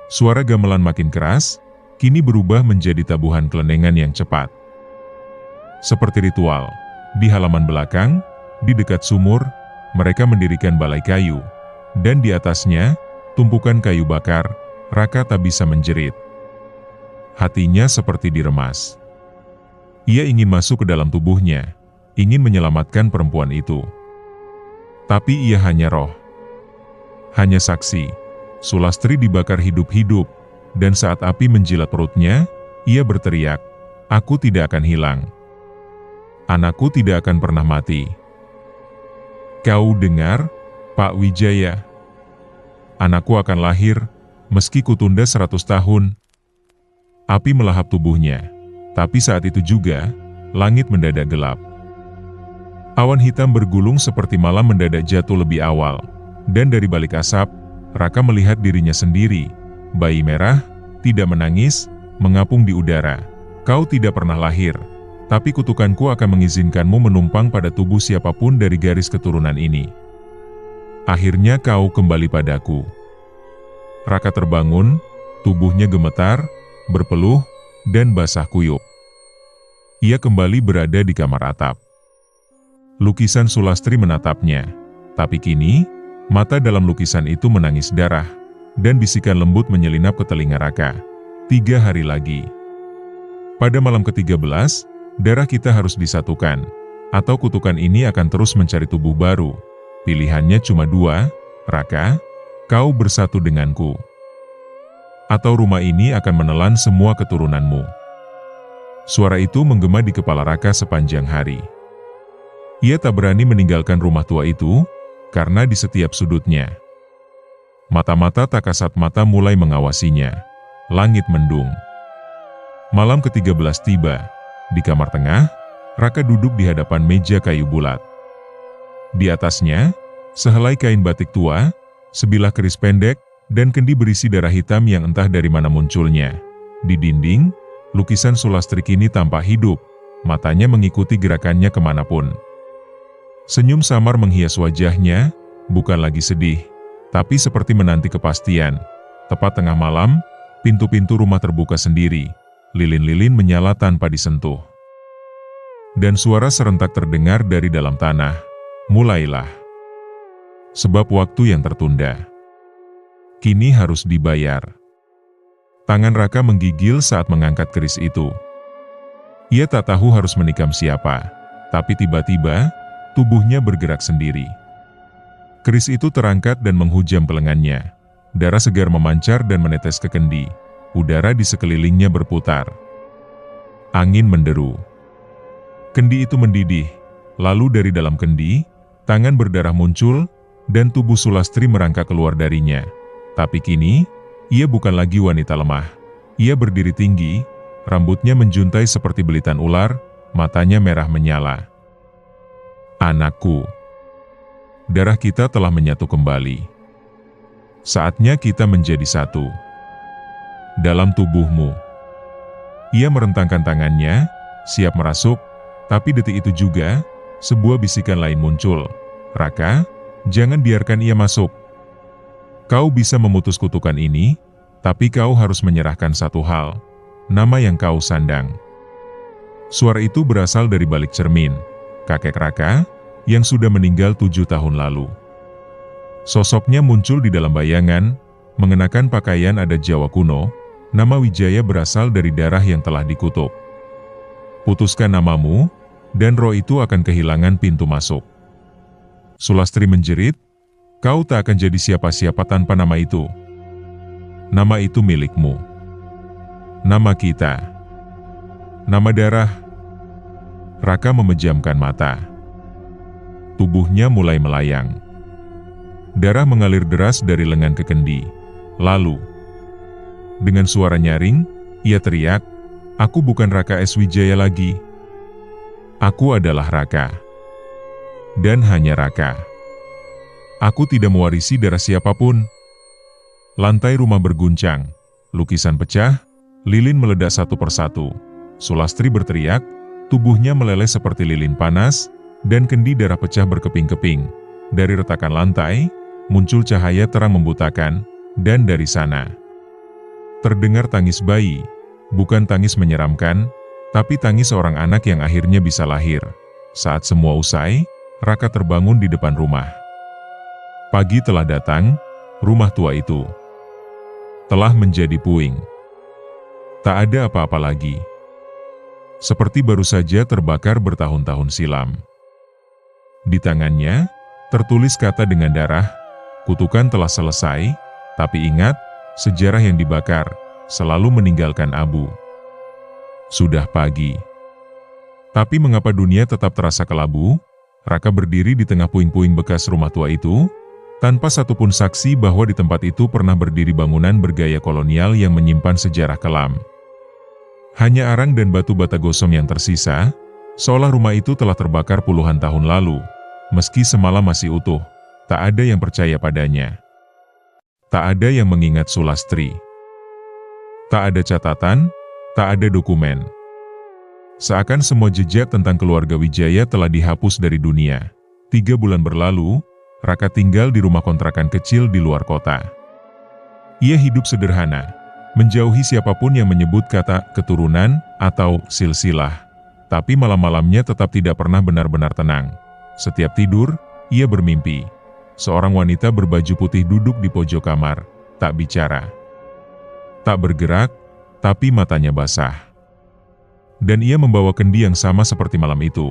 Suara gamelan makin keras, kini berubah menjadi tabuhan kelenengan yang cepat. Seperti ritual, Di halaman belakang, di dekat sumur, mereka mendirikan balai kayu, dan di atasnya, tumpukan kayu bakar. Raka tak bisa menjerit. Hatinya seperti diremas. Ia ingin masuk ke dalam tubuhnya, ingin menyelamatkan perempuan itu. Tapi ia hanya roh. Hanya saksi. Sulastri dibakar hidup-hidup, dan saat api menjilat perutnya, ia berteriak, "Aku tidak akan hilang. Anakku tidak akan pernah mati." "Kau dengar, Pak Wijaya? Anakku akan lahir, meski kutunda 100 tahun. Api melahap tubuhnya, tapi saat itu juga, langit mendadak gelap. Awan hitam bergulung seperti malam mendadak jatuh lebih awal, dan dari balik asap, Raka melihat dirinya sendiri, bayi merah, tidak menangis, mengapung di udara. Kau tidak pernah lahir, tapi kutukanku akan mengizinkanmu menumpang pada tubuh siapapun dari garis keturunan ini. Akhirnya kau kembali padaku." Raka terbangun, tubuhnya gemetar, berpeluh, dan basah kuyup. Ia kembali berada di kamar atap. Lukisan Sulastri menatapnya, tapi kini, mata dalam lukisan itu menangis darah, dan bisikan lembut menyelinap ke telinga Raka. 3 hari lagi. Pada malam ke-13, darah kita harus disatukan, atau kutukan ini akan terus mencari tubuh baru. Pilihannya cuma 2, Raka, kau bersatu denganku. Atau rumah ini akan menelan semua keturunanmu. Suara itu menggema di kepala Raka sepanjang hari. Ia tak berani meninggalkan rumah tua itu, karena di setiap sudutnya, mata-mata tak kasat mata mulai mengawasinya. Langit mendung. Malam ke-13 tiba. Di kamar tengah, Raka duduk di hadapan meja kayu bulat. Di atasnya, sehelai kain batik tua, sebilah keris pendek, dan kendi berisi darah hitam yang entah dari mana munculnya. Di dinding, lukisan Sulastri kini tampak hidup, matanya mengikuti gerakannya kemanapun. Senyum samar menghias wajahnya, bukan lagi sedih, tapi seperti menanti kepastian. Tepat tengah malam, pintu-pintu rumah terbuka sendiri, lilin-lilin menyala tanpa disentuh. Dan suara serentak terdengar dari dalam tanah, "Mulailah. Sebab waktu yang tertunda kini harus dibayar." Tangan Raka menggigil saat mengangkat keris itu. Ia tak tahu harus menikam siapa, tapi tiba-tiba, tubuhnya bergerak sendiri. Keris itu terangkat dan menghujam pelengannya. Darah segar memancar dan menetes ke kendi. Udara di sekelilingnya berputar. Angin menderu. Kendi itu mendidih, lalu dari dalam kendi, tangan berdarah muncul, dan tubuh Sulastri merangkak keluar darinya. Tapi kini, ia bukan lagi wanita lemah. Ia berdiri tinggi, rambutnya menjuntai seperti belitan ular, matanya merah menyala. "Anakku, darah kita telah menyatu kembali. Saatnya kita menjadi satu. Dalam tubuhmu." Ia merentangkan tangannya, siap merasuk, tapi detik itu juga, sebuah bisikan lain muncul. "Raka, jangan biarkan ia masuk. Kau bisa memutus kutukan ini, tapi kau harus menyerahkan satu hal, nama yang kau sandang." Suara itu berasal dari balik cermin, kakek Raka, yang sudah meninggal 7 tahun lalu. Sosoknya muncul di dalam bayangan, mengenakan pakaian adat Jawa kuno. Nama Wijaya berasal dari darah yang telah dikutuk. "Putuskan namamu, dan roh itu akan kehilangan pintu masuk." Sulastri menjerit, "Kau tak akan jadi siapa-siapa tanpa nama itu. Nama itu milikmu. Nama kita. Nama darah." Raka memejamkan mata. Tubuhnya mulai melayang. Darah mengalir deras dari lengan ke kendi. Lalu, dengan suara nyaring, ia teriak, "Aku bukan Raka S. Wijaya lagi. Aku adalah Raka. Dan hanya Raka. Aku tidak mewarisi darah siapapun." Lantai rumah berguncang, lukisan pecah, lilin meledak satu persatu. Sulastri berteriak, tubuhnya meleleh seperti lilin panas, dan kendi darah pecah berkeping-keping. Dari retakan lantai, muncul cahaya terang membutakan, dan dari sana terdengar tangis bayi, bukan tangis menyeramkan, tapi tangis seorang anak yang akhirnya bisa lahir. Saat semua usai, Raka terbangun di depan rumah. Pagi telah datang, rumah tua itu telah menjadi puing. Tak ada apa-apa lagi. Seperti baru saja terbakar bertahun-tahun silam. Di tangannya, tertulis kata dengan darah, "Kutukan telah selesai, tapi ingat, sejarah yang dibakar selalu meninggalkan abu." Sudah pagi. Tapi mengapa dunia tetap terasa kelabu? Raka berdiri di tengah puing-puing bekas rumah tua itu, tanpa satupun saksi bahwa di tempat itu pernah berdiri bangunan bergaya kolonial yang menyimpan sejarah kelam. Hanya arang dan batu bata gosong yang tersisa, seolah rumah itu telah terbakar puluhan tahun lalu. Meski semalam masih utuh, tak ada yang percaya padanya. Tak ada yang mengingat Sulastri. Tak ada catatan, tak ada dokumen. Seakan semua jejak tentang keluarga Wijaya telah dihapus dari dunia. 3 bulan berlalu, Raka tinggal di rumah kontrakan kecil di luar kota. Ia hidup sederhana, menjauhi siapapun yang menyebut kata keturunan atau silsilah. Tapi malam-malamnya tetap tidak pernah benar-benar tenang. Setiap tidur, ia bermimpi. Seorang wanita berbaju putih duduk di pojok kamar, tak bicara, tak bergerak, tapi matanya basah. Dan ia membawa kendi yang sama seperti malam itu.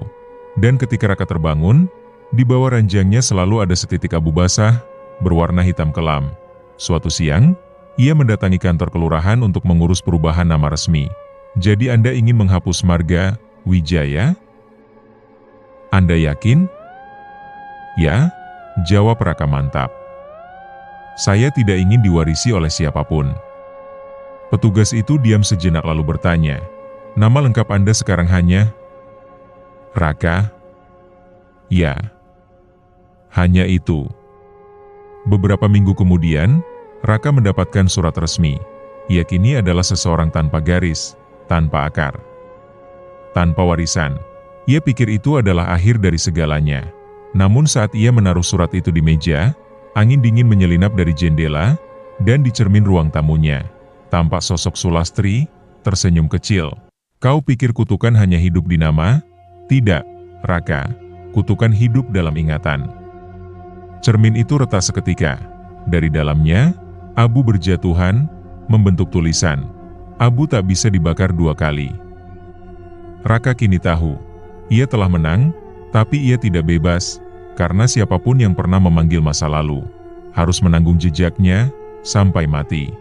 Dan ketika Raka terbangun, di bawah ranjangnya selalu ada setitik abu basah, berwarna hitam kelam. Suatu siang, ia mendatangi kantor kelurahan untuk mengurus perubahan nama resmi. "Jadi Anda ingin menghapus marga Wijaya? Anda yakin?" "Ya," jawab Raka mantap. "Saya tidak ingin diwarisi oleh siapapun." Petugas itu diam sejenak lalu bertanya, "Nama lengkap Anda sekarang hanya Raka?" "Ya." Hanya itu. Beberapa minggu kemudian, Raka mendapatkan surat resmi. Ia kini adalah seseorang tanpa garis, tanpa akar, tanpa warisan. Ia pikir itu adalah akhir dari segalanya. Namun saat ia menaruh surat itu di meja, angin dingin menyelinap dari jendela, dan di cermin ruang tamunya tampak sosok Sulastri, tersenyum kecil. "Kau pikir kutukan hanya hidup di nama? Tidak, Raka. Kutukan hidup dalam ingatan." Cermin itu retak seketika. Dari dalamnya, abu berjatuhan, membentuk tulisan, "Abu tak bisa dibakar 2 kali." Raka kini tahu, ia telah menang, tapi ia tidak bebas, karena siapapun yang pernah memanggil masa lalu, harus menanggung jejaknya, sampai mati.